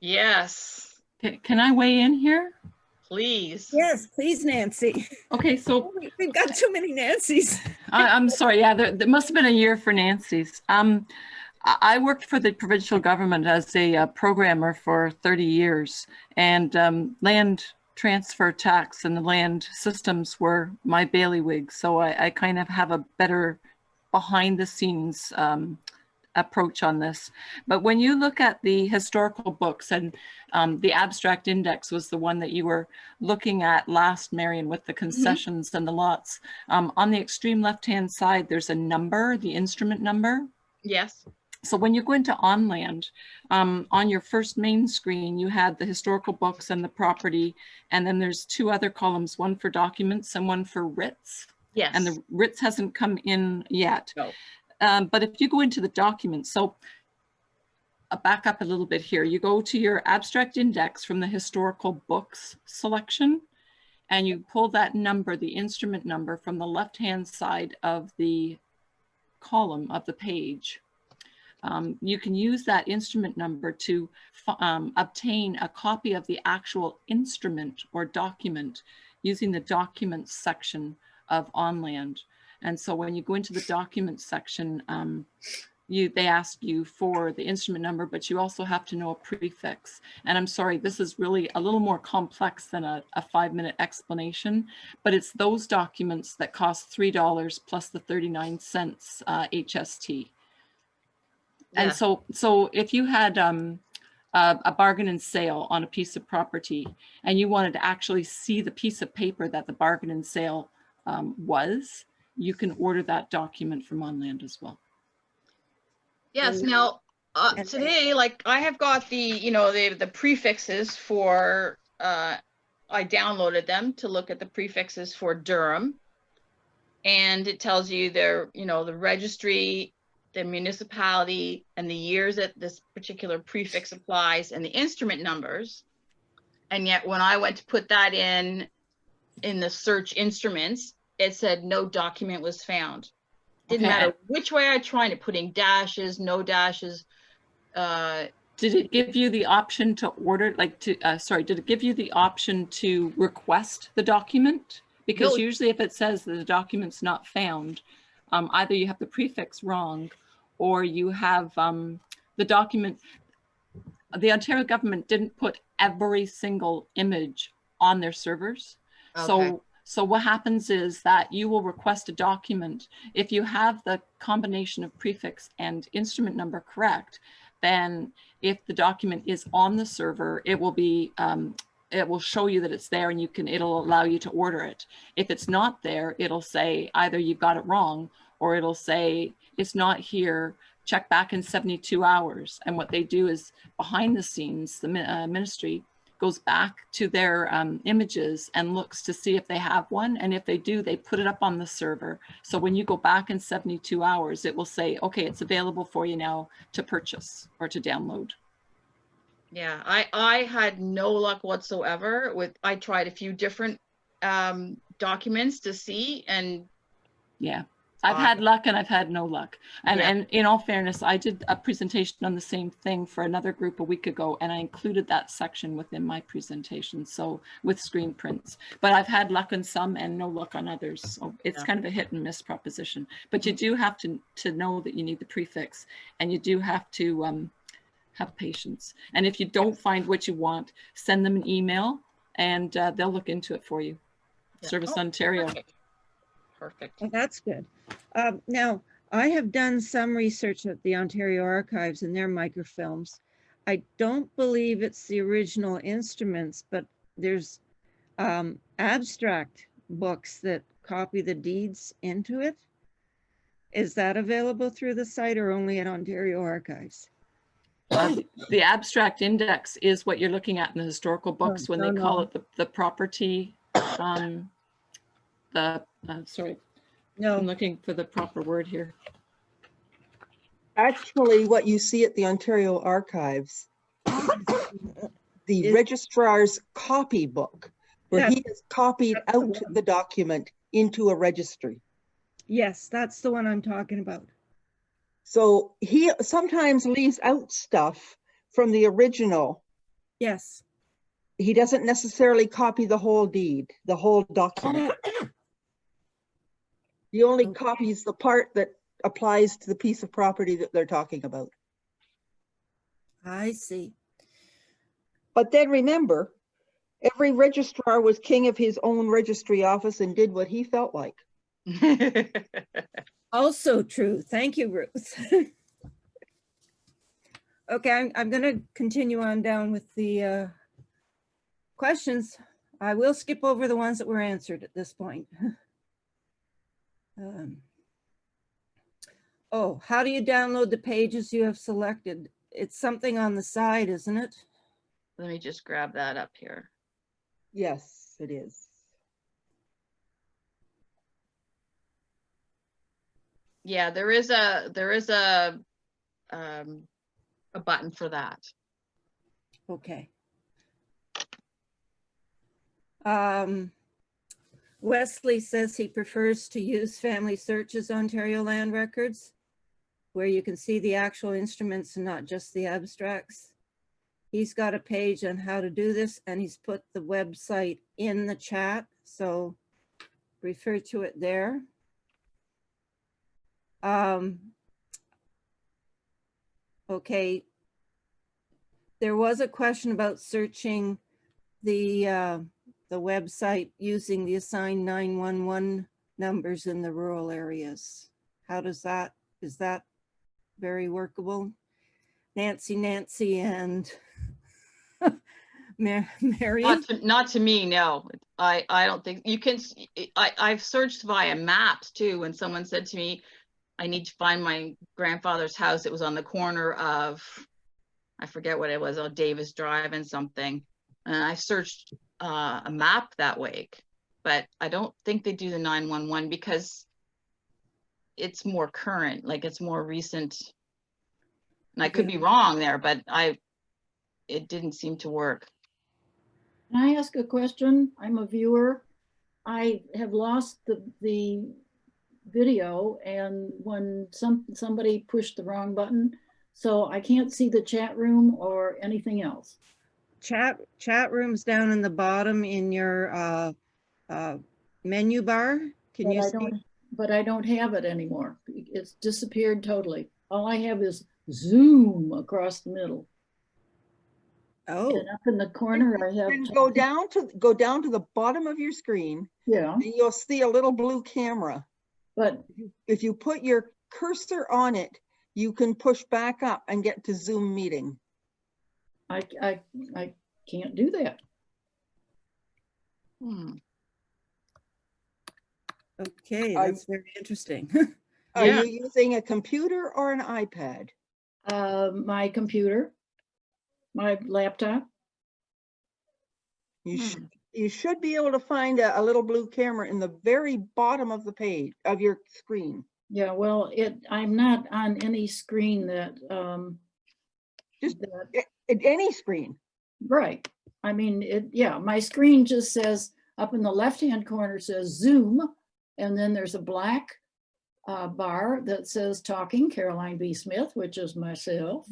Yes, Can I weigh in here? please. Yes, please, Nancy. Okay, so We've got too many Nancys. I'm sorry. Yeah, there must have been a year for Nancy's. I worked for the provincial government as a programmer for 30 years, and land transfer tax and the land systems were my bailiwick. So I kind of have a better behind the scenes approach on this. But when you look at the historical books, and the abstract index was the one that you were looking at last, Marian, with the concessions and the lots. On the extreme left-hand side, there's a number, the instrument number. Yes. So when you go into ONland, on your first main screen, you had the historical books and the property, and then there's two other columns, one for documents and one for writs. Yes. And the writs hasn't come in yet. No. But if you go into the documents, so I'll back up a little bit here. You go to your abstract index from the historical books selection, and you pull that number, the instrument number, from the left-hand side of the column of the page. You can use that instrument number to obtain a copy of the actual instrument or document using the documents section of ONland. And so when you go into the documents section, they ask you for the instrument number, but you also have to know a prefix. And I'm sorry, this is really a little more complex than a 5-minute explanation, but it's those documents that cost $3 plus the 39 cents HST. Yeah. And so if you had a bargain and sale on a piece of property and you wanted to actually see the piece of paper that the bargain and sale was, you can order that document from ONland as well. Yes. And- Now, and- today, like I have got the prefixes for, I downloaded them to look at the prefixes for Durham. And it tells you the registry, the municipality, and the years that this particular prefix applies, and the instrument numbers. And yet when I went to put that in the search instruments, it said no document was found. Didn't Okay. matter which way I tried it, putting dashes, no dashes. Did it give you the option to order, did it give you the option to request the document? Because No. usually if it says that the document's not found, either you have the prefix wrong or you have the document. The Ontario government didn't put every single image on their servers. Okay. So what happens is that you will request a document. If you have the combination of prefix and instrument number correct, then if the document is on the server, it will be, it will show you that it's there and it'll allow you to order it. If it's not there, it'll say either you've got it wrong or it'll say it's not here, check back in 72 hours. And what they do is behind the scenes, the ministry goes back to their images and looks to see if they have one. And if they do, they put it up on the server. So when you go back in 72 hours, it will say, okay, it's available for you now to purchase or to download. Yeah, I had no luck whatsoever with, I tried a few different documents to see, and Yeah, I've had luck and I've had no luck. And, Yeah. and in all fairness, I did a presentation on the same thing for another group a week ago, and I included that section within my presentation, so with screen prints. But I've had luck on some and no luck on others. So it's Yeah. kind of a hit and miss proposition. But you do have to know that you need the prefix, and you do have to have patience. And if you don't find what you want, send them an email and they'll look into it for you. Yeah. Service Oh, Ontario. Perfect. Well, that's good. Now, I have done some research at the Ontario Archives and their microfilms. I don't believe it's the original instruments, but there's abstract books that copy the deeds into it. Is that available through the site or only at Ontario Archives? The abstract index is what you're looking at in the historical books when they call it the property. Sorry, I'm No, looking for the proper word here. Actually, what you see at the Ontario Archives, the Is- registrar's copybook, where That- he has copied that's the out one. the document into a registry. Yes, that's the one I'm talking about. So he sometimes leaves out stuff from the original. Yes. He doesn't necessarily copy the whole deed, the whole document. He only Okay. copies the part that applies to the piece of property that they're talking about. I see. But then remember, every registrar was king of his own registry office and did what he felt like. Also true. Thank you, Ruth. Okay, I'm going to continue on down with the questions. I will skip over the ones that were answered at this point. Oh, how do you download the pages you have selected? It's something on the side, isn't it? Let me just grab that up here. Yes, it is. Yeah, there is a button for that. Okay. Wesley says he prefers to use Family Search's Ontario Land Records, where you can see the actual instruments and not just the abstracts. He's got a page on how to do this, and he's put the website in the chat, so refer to it there. Okay. There was a question about searching the website using the assigned 911 numbers in the rural areas. How does that, is that very workable? Nancy and Marian? Not to me, no. I don't think you can. I've searched via maps too. When someone said to me, I need to find my grandfather's house, it was on the corner of, I forget what it was, on Davis Drive and something. And I searched a map that way, but I don't think they do the 911 because it's more current, like it's more recent. And I could be wrong there, but it didn't seem to work. Can I ask a question? I'm a viewer. I have lost the video, and when somebody pushed the wrong button, so I can't see the chat room or anything else. Chat room's down in the bottom in your menu bar. Can you see? But I don't have it anymore. It's disappeared totally. All I have is Zoom across the middle. Oh, And up in the corner, I have. Then go down to the bottom of your screen, Yeah, and you'll see a little blue camera. but If you put your cursor on it, you can push back up and get to Zoom meeting. I can't do that. okay, that's very interesting. Are Yeah. you using a computer or an iPad? My computer, my laptop. You should be able to find a little blue camera in the very bottom of the page of your screen. Yeah, well, I'm not on any screen that, Just at any screen. right. I mean, yeah, my screen just says, up in the left-hand corner says Zoom, and then there's a black bar that says talking Caroline B. Smith, which is myself.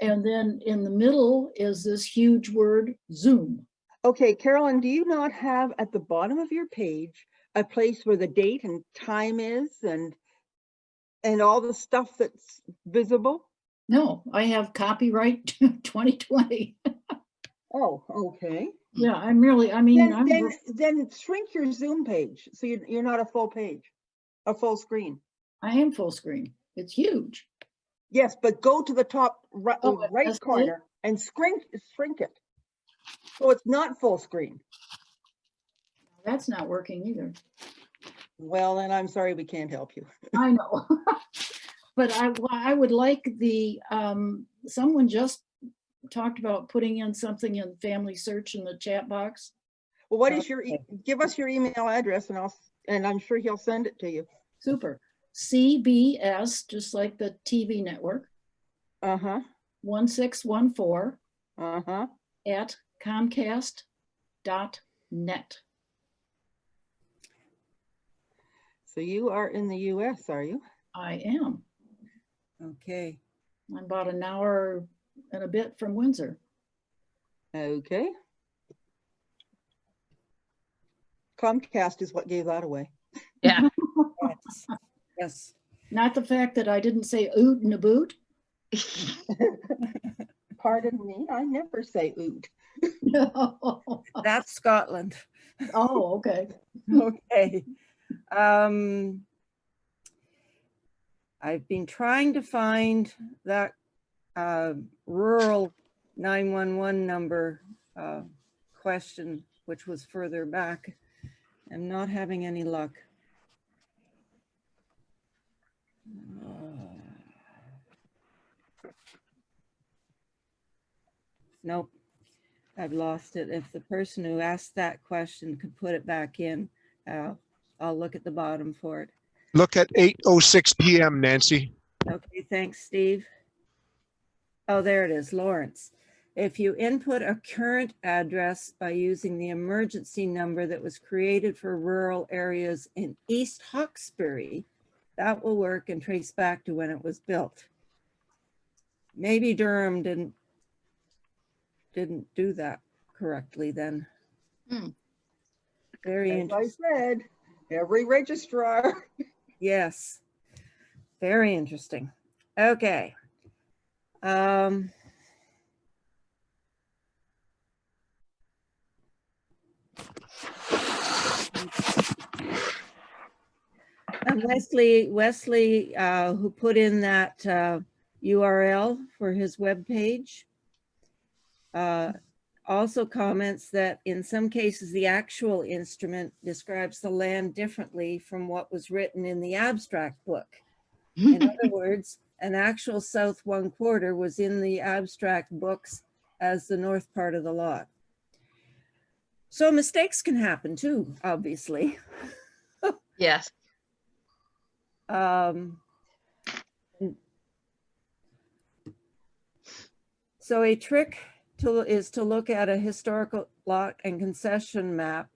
And then in the middle is this huge word Zoom. Okay, Carolyn, do you not have at the bottom of your page a place where the date and time is and all the stuff that's visible? No, I have copyright 2020. Oh, okay. Yeah, I'm really, I mean, Then shrink your Zoom page so you're not a full page, a full screen. I am full screen. It's huge. Yes, but go to the top right that's corner and shrink it. So it's not full screen. That's not working either. Well, then I'm sorry we can't help you. I know. But I would like the, someone just talked about putting in something in Family Search in the chat box. Well, what is give us your email address and I'm sure he'll send it to you. Super. CBS, just like the TV network, Uh-huh, 1614 uh-huh. at Comcast.net. So you are in the US, are you? I am. Okay. I'm about an hour and a bit from Windsor. Okay. Comcast is what gave that away. Yeah. Yes. Yes. Not the fact that I didn't say oot and a boot. Pardon me, I never say oot. No. That's Scotland. Oh, okay. Okay. I've been trying to find that rural 911 number question, which was further back. I'm not having any luck. Nope, I've lost it. If the person who asked that question could put it back in, I'll look at the bottom for it. Look at 8:06 p.m., Nancy. Okay, thanks, Steve. Oh, there it is, Lawrence. If you input a current address by using the emergency number that was created for rural areas in East Hawkesbury, that will work and trace back to when it was built. Maybe Durham didn't do that correctly then. Very As I interesting. said, every registrar. Yes, very interesting. Okay. And Wesley, who put in that URL for his webpage, also comments that in some cases, the actual instrument describes the land differently from what was written in the abstract book. In other words, an actual south 1/4 was in the abstract books as the north part of the lot. So mistakes can happen too, obviously. Yes. So a trick is to look at a historical lot and concession map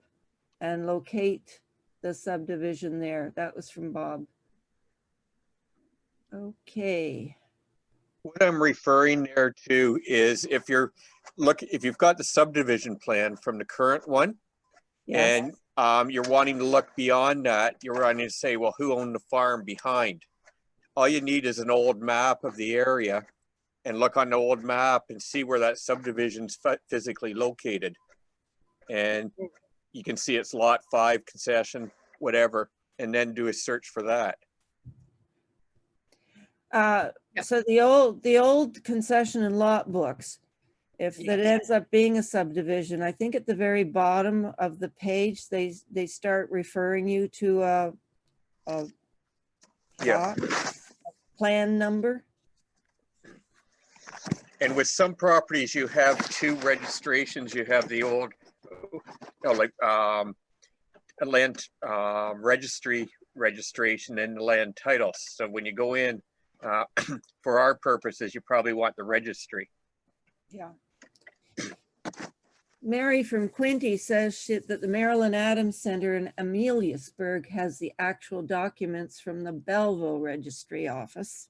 and locate the subdivision there. That was from Bob. Okay. What I'm referring there to is if you've got the subdivision plan from the current one, Yes. and you're wanting to look beyond that, you're wanting to say, well, who owned the farm behind? All you need is an old map of the area and look on the old map and see where that subdivision's physically located. And you can see it's lot 5 concession, whatever, and then do a search for that. So the old concession and lot books, if that ends up being a subdivision, I think at the very bottom of the page, they start referring you to a lot, plan number. And with some properties, you have 2 registrations. You have the old, a land registry registration and the land title. So when you go in, for our purposes, you probably want the registry. Yeah. Mary from Quinty says that the Marilyn Adams Center in Ameliusburg has the actual documents from the Belleville Registry office.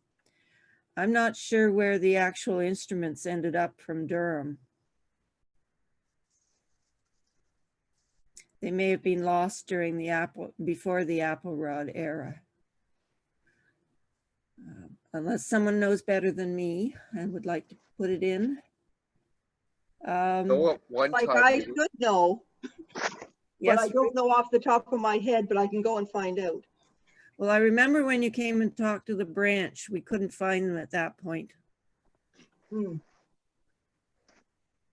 I'm not sure where the actual instruments ended up from Durham. They may have been lost during before the Applerod era. Unless someone knows better than me and would like to put it in. Like I should know, Yes, but I don't know off the top of my head, but I can go and find out. well, I remember when you came and talked to the branch, we couldn't find them at that point.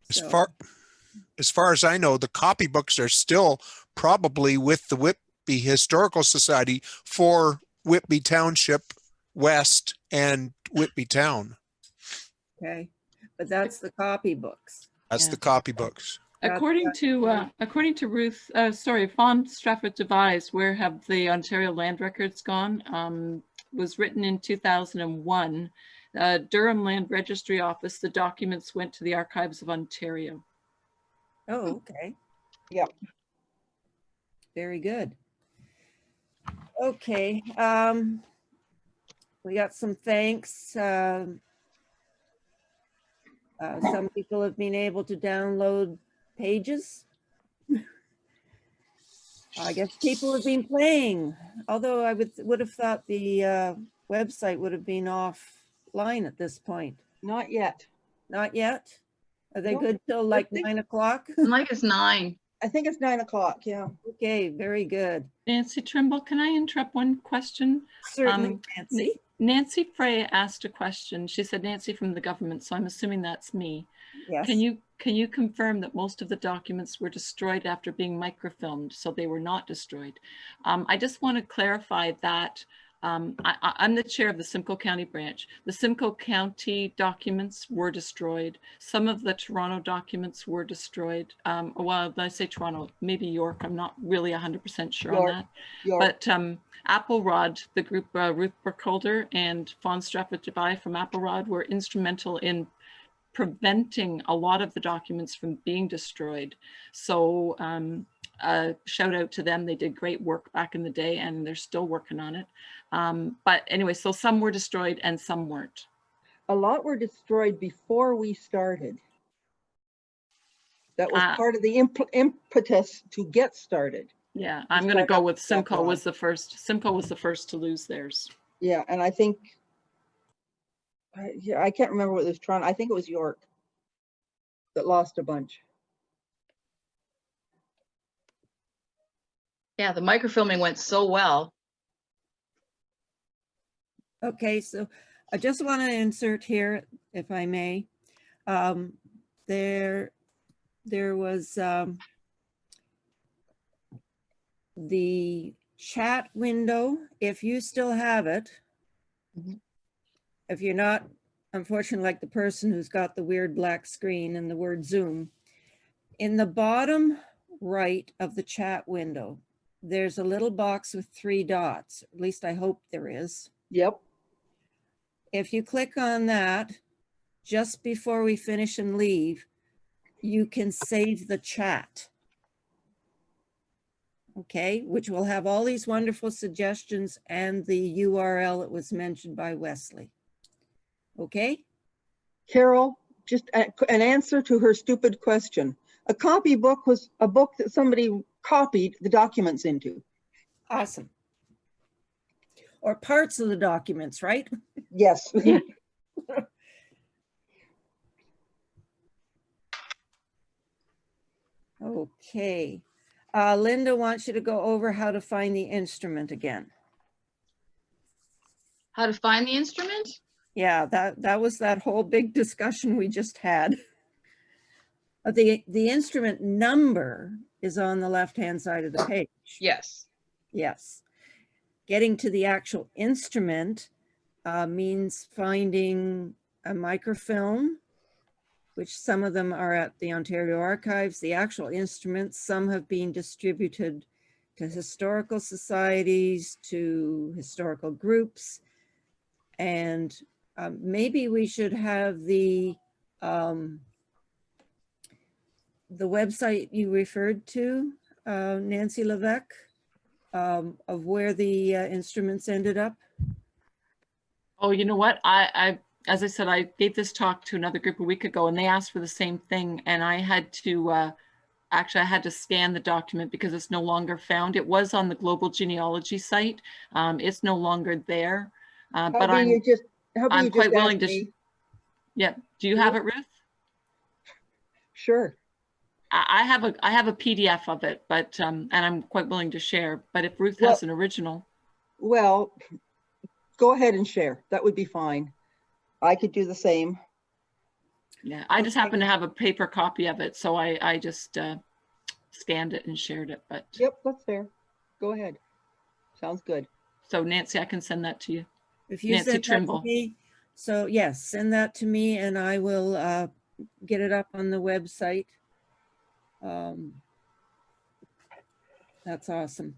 As So, far as I know, the copybooks are still probably with the Whitby Historical Society for Whitby Township West and Whitby Town. okay, but that's the copybooks. That's Yeah. the copybooks. According to Ruth, Fawn Stratford Devise, Where Have the Ontario Land Records Gone? Was written in 2001. Durham Land Registry Office, the documents went to the Archives of Ontario. Oh, okay. Yep. Very good. Okay. We got some thanks. Some people have been able to download pages. I guess people have been playing, although I would have thought the website would have been offline at this point. Not yet. Not yet? Are they Nope. good till like 9 o'clock? Like it's 9. I think it's 9 o'clock. Yeah. Okay, very good. Nancy Trimble, can I interrupt one question? Certainly, Nancy. Nancy Frey asked a question. She said Nancy from the government, so I'm assuming that's me. Yes. Can you confirm that most of the documents were destroyed after being microfilmed, so they were not destroyed? I just want to clarify that I'm the chair of the Simcoe County branch. The Simcoe County documents were destroyed. Some of the Toronto documents were destroyed. Well, I say Toronto, maybe York. I'm not really 100% sure on that. York. But Applerod, the group Ruth Burkholder and Fawn Stratford Devise from Applerod were instrumental in preventing a lot of the documents from being destroyed. So shout out to them. They did great work back in the day and they're still working on it. But anyway, so some were destroyed and some weren't. A lot were destroyed before we started. That was part of the impetus to get started. Yeah, I'm going to go with Simcoe was the first. Simcoe was the first to lose theirs. Yeah, and I think, yeah, I can't remember what it was Toronto. I think it was York that lost a bunch. Yeah, the microfilming went so well. Okay, so I just want to insert here, if I may. There was the chat window, if you still have it. If you're not, unfortunately, like the person who's got the weird black screen and the word Zoom, in the bottom right of the chat window, there's a little box with 3 dots. At least I hope there is. Yep. If you click on that, just before we finish and leave, you can save the chat. Okay, which will have all these wonderful suggestions and the URL that was mentioned by Wesley. Okay? Carol, just an answer to her stupid question. A copybook was a book that somebody copied the documents into. Awesome. Or parts of the documents, right? Yes. Okay. Linda wants you to go over how to find the instrument again. How to find the instrument? Yeah, that was that whole big discussion we just had. The instrument number is on the left-hand side of the page. Yes. Yes. Getting to the actual instrument means finding a microfilm, which some of them are at the Ontario Archives. The actual instruments, some have been distributed to historical societies, to historical groups. And maybe we should have the website you referred to, Nancy Levesque, of where the instruments ended up. Oh, you know what? As I said, I gave this talk to another group a week ago and they asked for the same thing. And I had to, actually I had to scan the document because it's no longer found. It was on the Global Genealogy site. It's no longer there. But I'm quite willing to, yeah. Do you have it, Ruth? Sure. I have a PDF of it, but, and I'm quite willing to share, but if Ruth has an original. Well, go ahead and share. That would be fine. I could do the same. Yeah, I just happen to have a paper copy of it, so I just scanned it and shared it. But yep, that's fair. Go ahead. Sounds good. So Nancy, I can send that to you. If you Nancy send Trimble. that to me, so yes, send that to me and I will get it up on the website. That's awesome.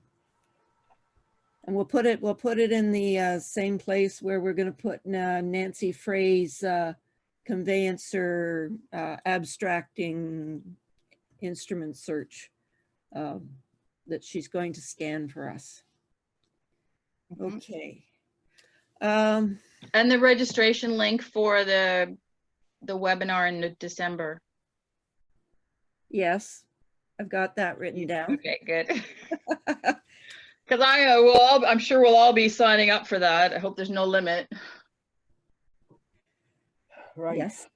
And we'll put it in the same place where we're going to put Nancy Frey's conveyancer abstracting instrument search that she's going to scan for us. Mhm. Okay. And the registration link for the webinar in December. Yes, I've got that written down. Okay, good. Because I'm sure we'll all be signing up for that. I hope there's no limit. Right. Yes.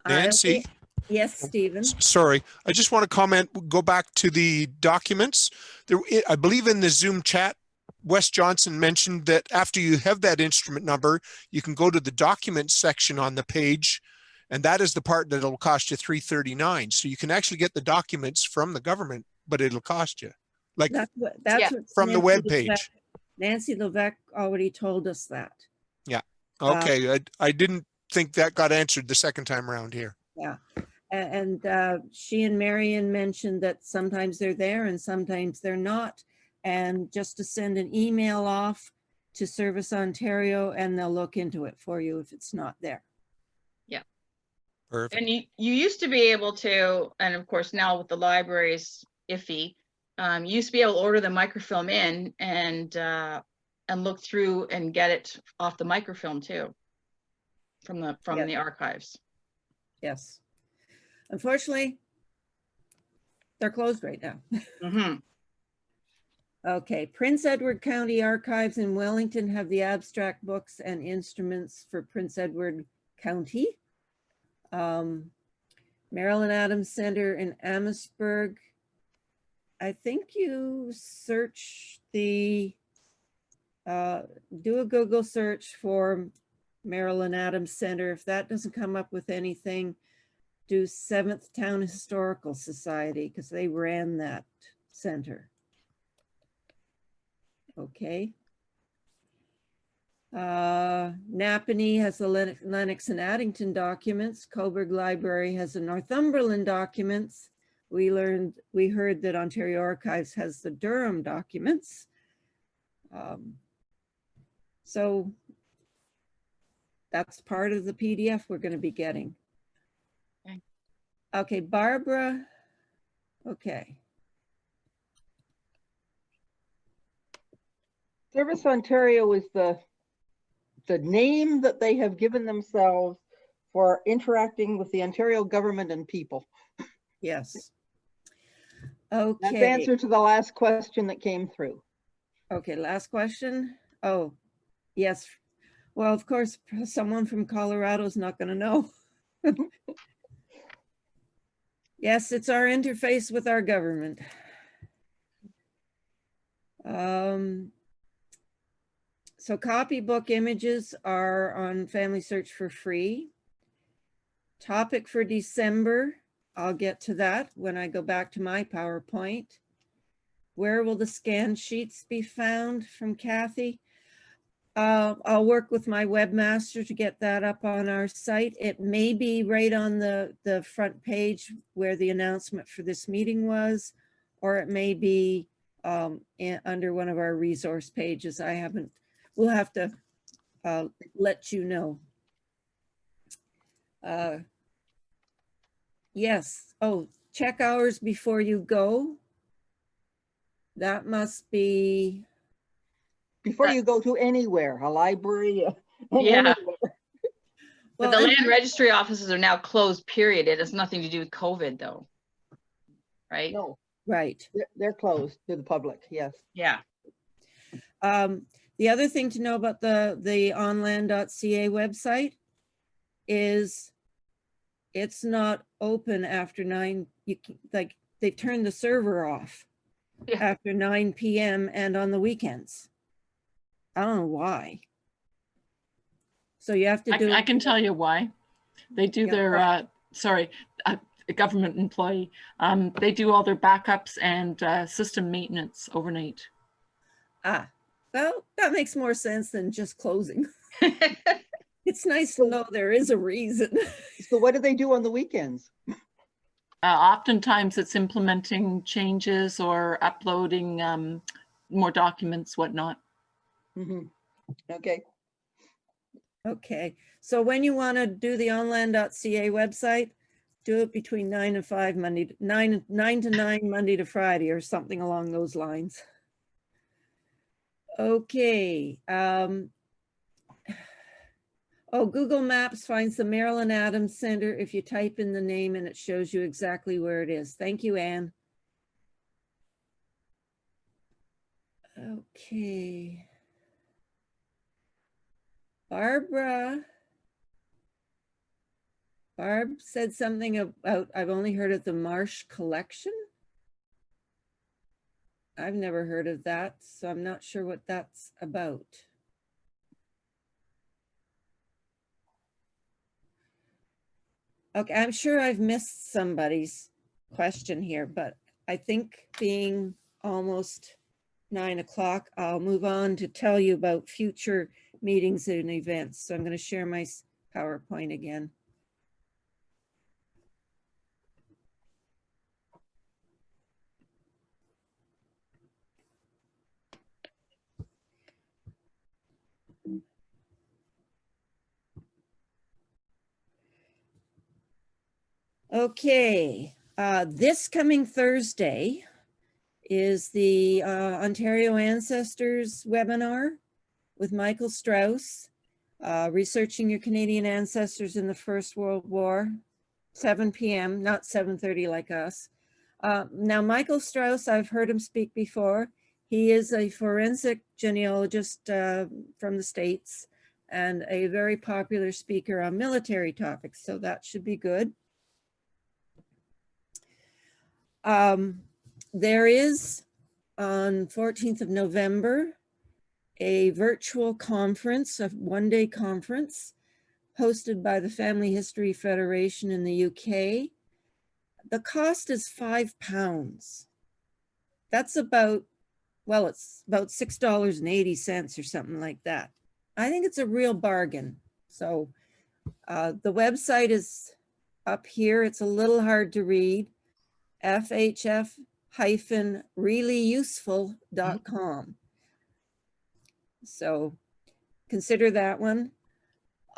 Nancy? Yes, Stephen. Sorry, I just want to comment, go back to the documents. There, I believe in the Zoom chat, Wes Johnson mentioned that after you have that instrument number, you can go to the documents section on the page, and that is the part that will cost you $3.39. So you can actually get the documents from the government, but it'll cost you. Like That's what from the Nancy web Levesque- page. Nancy Levesque already told us that. Yeah. Okay. I didn't think that got answered the second time around here. Yeah. And she and Marian mentioned that sometimes they're there and sometimes they're not. And just to send an email off to Service Ontario and they'll look into it for you if it's not there. Yeah. Perfect. And you used to be able to, and of course now with the libraries iffy, you used to be able to order the microfilm in and look through and get it off the microfilm too, from the archives. Yes. Unfortunately, they're closed right now. Mm-hmm. Okay, Prince Edward County Archives in Wellington have the abstract books and instruments for Prince Edward County. Marilyn Adams Center in Amherstburg. I think you search the, do a Google search for Marilyn Adams Center. If that doesn't come up with anything, do 7th Town Historical Society because they ran that center. Okay. Napanee has the Lennox and Addington documents. Coburg Library has the Northumberland documents. We heard that Ontario Archives has the Durham documents. So that's part of the PDF we're going to be getting. Okay, Barbara. Okay. Service Ontario is the name that they have given themselves for interacting with the Ontario government and people. Yes. That's the Okay. answer to the last question that came through. Okay, last question. Oh, yes. Well, of course, someone from Colorado is not going to know. Yes, it's our interface with our government. So copybook images are on Family Search for free. Topic for December, I'll get to that when I go back to my PowerPoint. Where will the scan sheets be found from Kathy? I'll work with my webmaster to get that up on our site. It may be right on the front page where the announcement for this meeting was, or it may be under one of our resource pages. We'll have to let you know. Yes. Oh, check hours before you go. That must be. Before you go to anywhere, a library. Yeah. Anywhere. But the land registry offices are now closed, period. It has nothing to do with COVID though. Right? No, Right. they're closed to the public, yes. Yeah. The other thing to know about the ONland.ca website is it's not open after 9. They turned the server off after 9 p.m. and on the weekends. I don't know why. So you have to do. I can tell you why. They do their, a government employee. They do all their backups and system maintenance overnight. Ah, well, that makes more sense than just closing. It's nice to know there is a reason. So what do they do on the weekends? Oftentimes it's implementing changes or uploading more documents, whatnot. Mhm. Okay, Okay, so when you want to do the ONland.ca website, do it between 9 and 5 Monday, 9 to 9 Monday to Friday or something along those lines. Okay. Oh, Google Maps finds the Marilyn Adams Center if you type in the name and it shows you exactly where it is. Thank you, Anne. Okay. Barb said something about, I've only heard of the Marsh Collection. I've never heard of that, so I'm not sure what that's about. Okay, I'm sure I've missed somebody's question here, but I think being almost 9 o'clock, I'll move on to tell you about future meetings and events. So I'm going to share my PowerPoint again. Okay, this coming Thursday is the Ontario Ancestors webinar with Michael Strauss, researching your Canadian ancestors in the First World War, 7 p.m., not 7:30 like us. Now, Michael Strauss, I've heard him speak before. He is a forensic genealogist from the States and a very popular speaker on military topics, so that should be good. There is, on 14th of November, a virtual conference, a one-day conference, hosted by the Family History Federation in the UK. The cost is £5. That's about, well, it's about $6.80 or something like that. I think it's a real bargain. So the website is up here. It's a little hard to read. FHF-reallyuseful.com. So consider that one.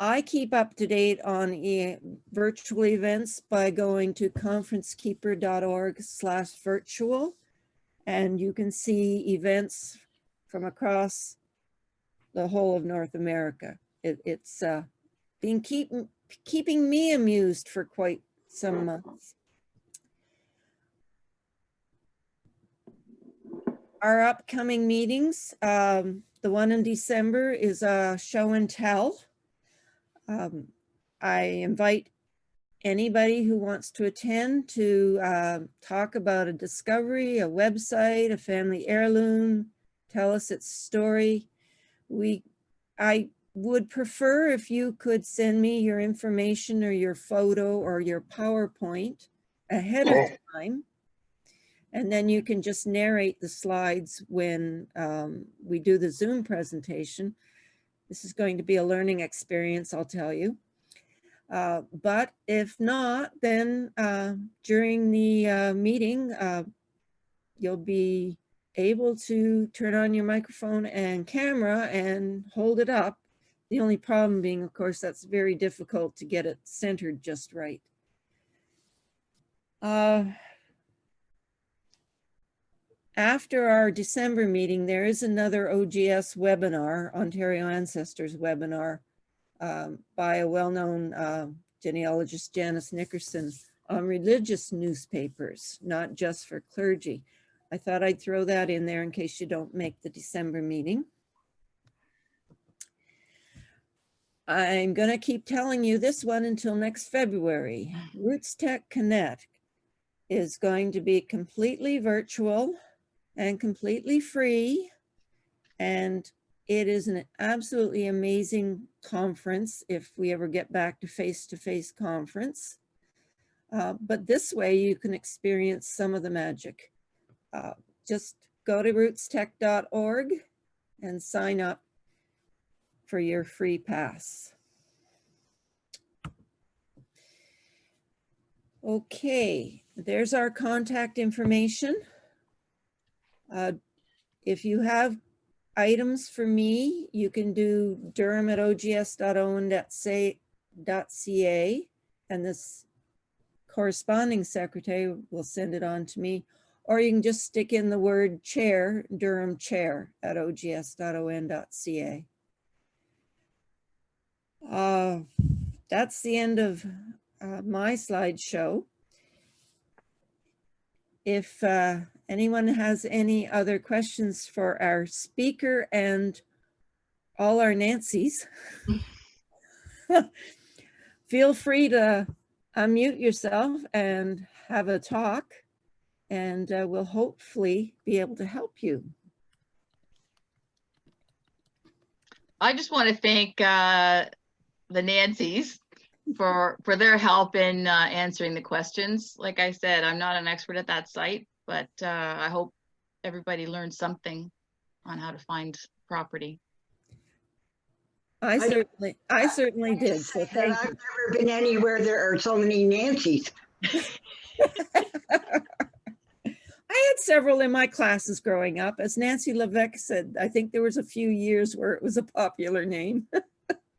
I keep up to date on virtual events by going to conferencekeeper.org/virtual, and you can see events from across the whole of North America. It's been keeping me amused for quite some months. Our upcoming meetings, the one in December is a show and tell. I invite anybody who wants to attend to talk about a discovery, a website, a family heirloom, tell us its story. I would prefer if you could send me your information or your photo or your PowerPoint ahead of time. And then you can just narrate the slides when we do the Zoom presentation. This is going to be a learning experience, I'll tell you. But if not, then during the meeting, you'll be able to turn on your microphone and camera and hold it up. The only problem being, of course, that's very difficult to get it centered just right. After our December meeting, there is another OGS webinar, Ontario Ancestors webinar, by a well-known genealogist, Janice Nickerson, on religious newspapers, not just for clergy. I thought I'd throw that in there in case you don't make the December meeting. I'm going to keep telling you this one until next February. Roots Tech Connect is going to be completely virtual and completely free, and it is an absolutely amazing conference if we ever get back to face-to-face conference. But this way you can experience some of the magic. Just go to rootstech.org and sign up for your free pass. Okay, there's our contact information. If you have items for me, you can do Durham@ogs.owen.ca, and this corresponding secretary will send it on to me. Or you can just stick in the word chair, Durham chair @ogs.on.ca. That's the end of my slideshow. If anyone has any other questions for our speaker and all our Nancys, feel free to unmute yourself and have a talk, and we'll hopefully be able to help you. I just want to thank the Nancys for their help in answering the questions. Like I said, I'm not an expert at that site, but I hope everybody learned something on how to find property. I certainly did. So And thank I've you. never been anywhere there are so many Nancys. I had several in my classes growing up. As Nancy Levesque said, I think there was a few years where it was a popular name.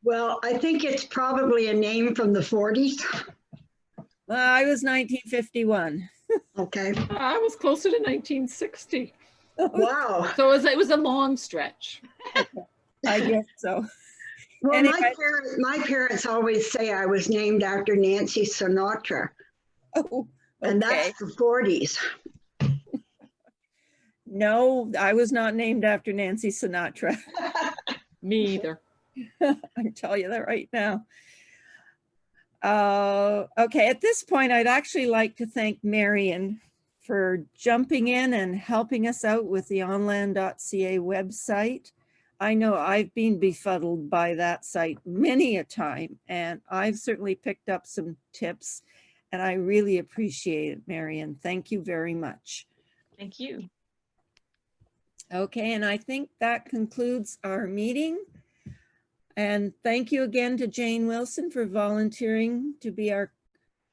Well, I think it's probably a name from the 40s. I was 1951. Okay. I was closer to 1960. Wow. So it was a long stretch. I guess so. Well, Anyway. my parents always say I was named after Nancy Sinatra, Oh, and okay. that's the 40s. No, I was not named after Nancy Sinatra. Me either. I can tell you that right now. Okay, at this point, I'd actually like to thank Marian for jumping in and helping us out with the ONland.ca website. I know I've been befuddled by that site many a time, and I've certainly picked up some tips, and I really appreciate it, Marian. Thank you very much. Thank you. Okay, and I think that concludes our meeting. And thank you again to Jane Wilson for volunteering to be our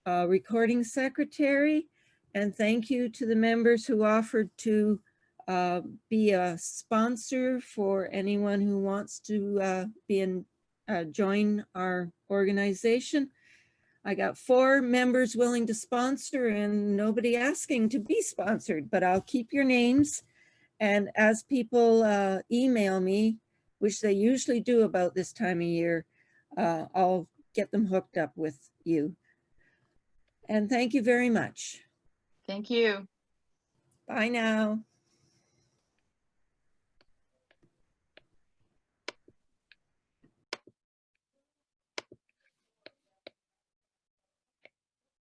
recording secretary. And thank you to the members who offered to be a sponsor for anyone who wants to join our organization. I got 4 members willing to sponsor and nobody asking to be sponsored, but I'll keep your names. And as people email me, which they usually do about this time of year, I'll get them hooked up with you. And thank you very much. Thank you. Bye now.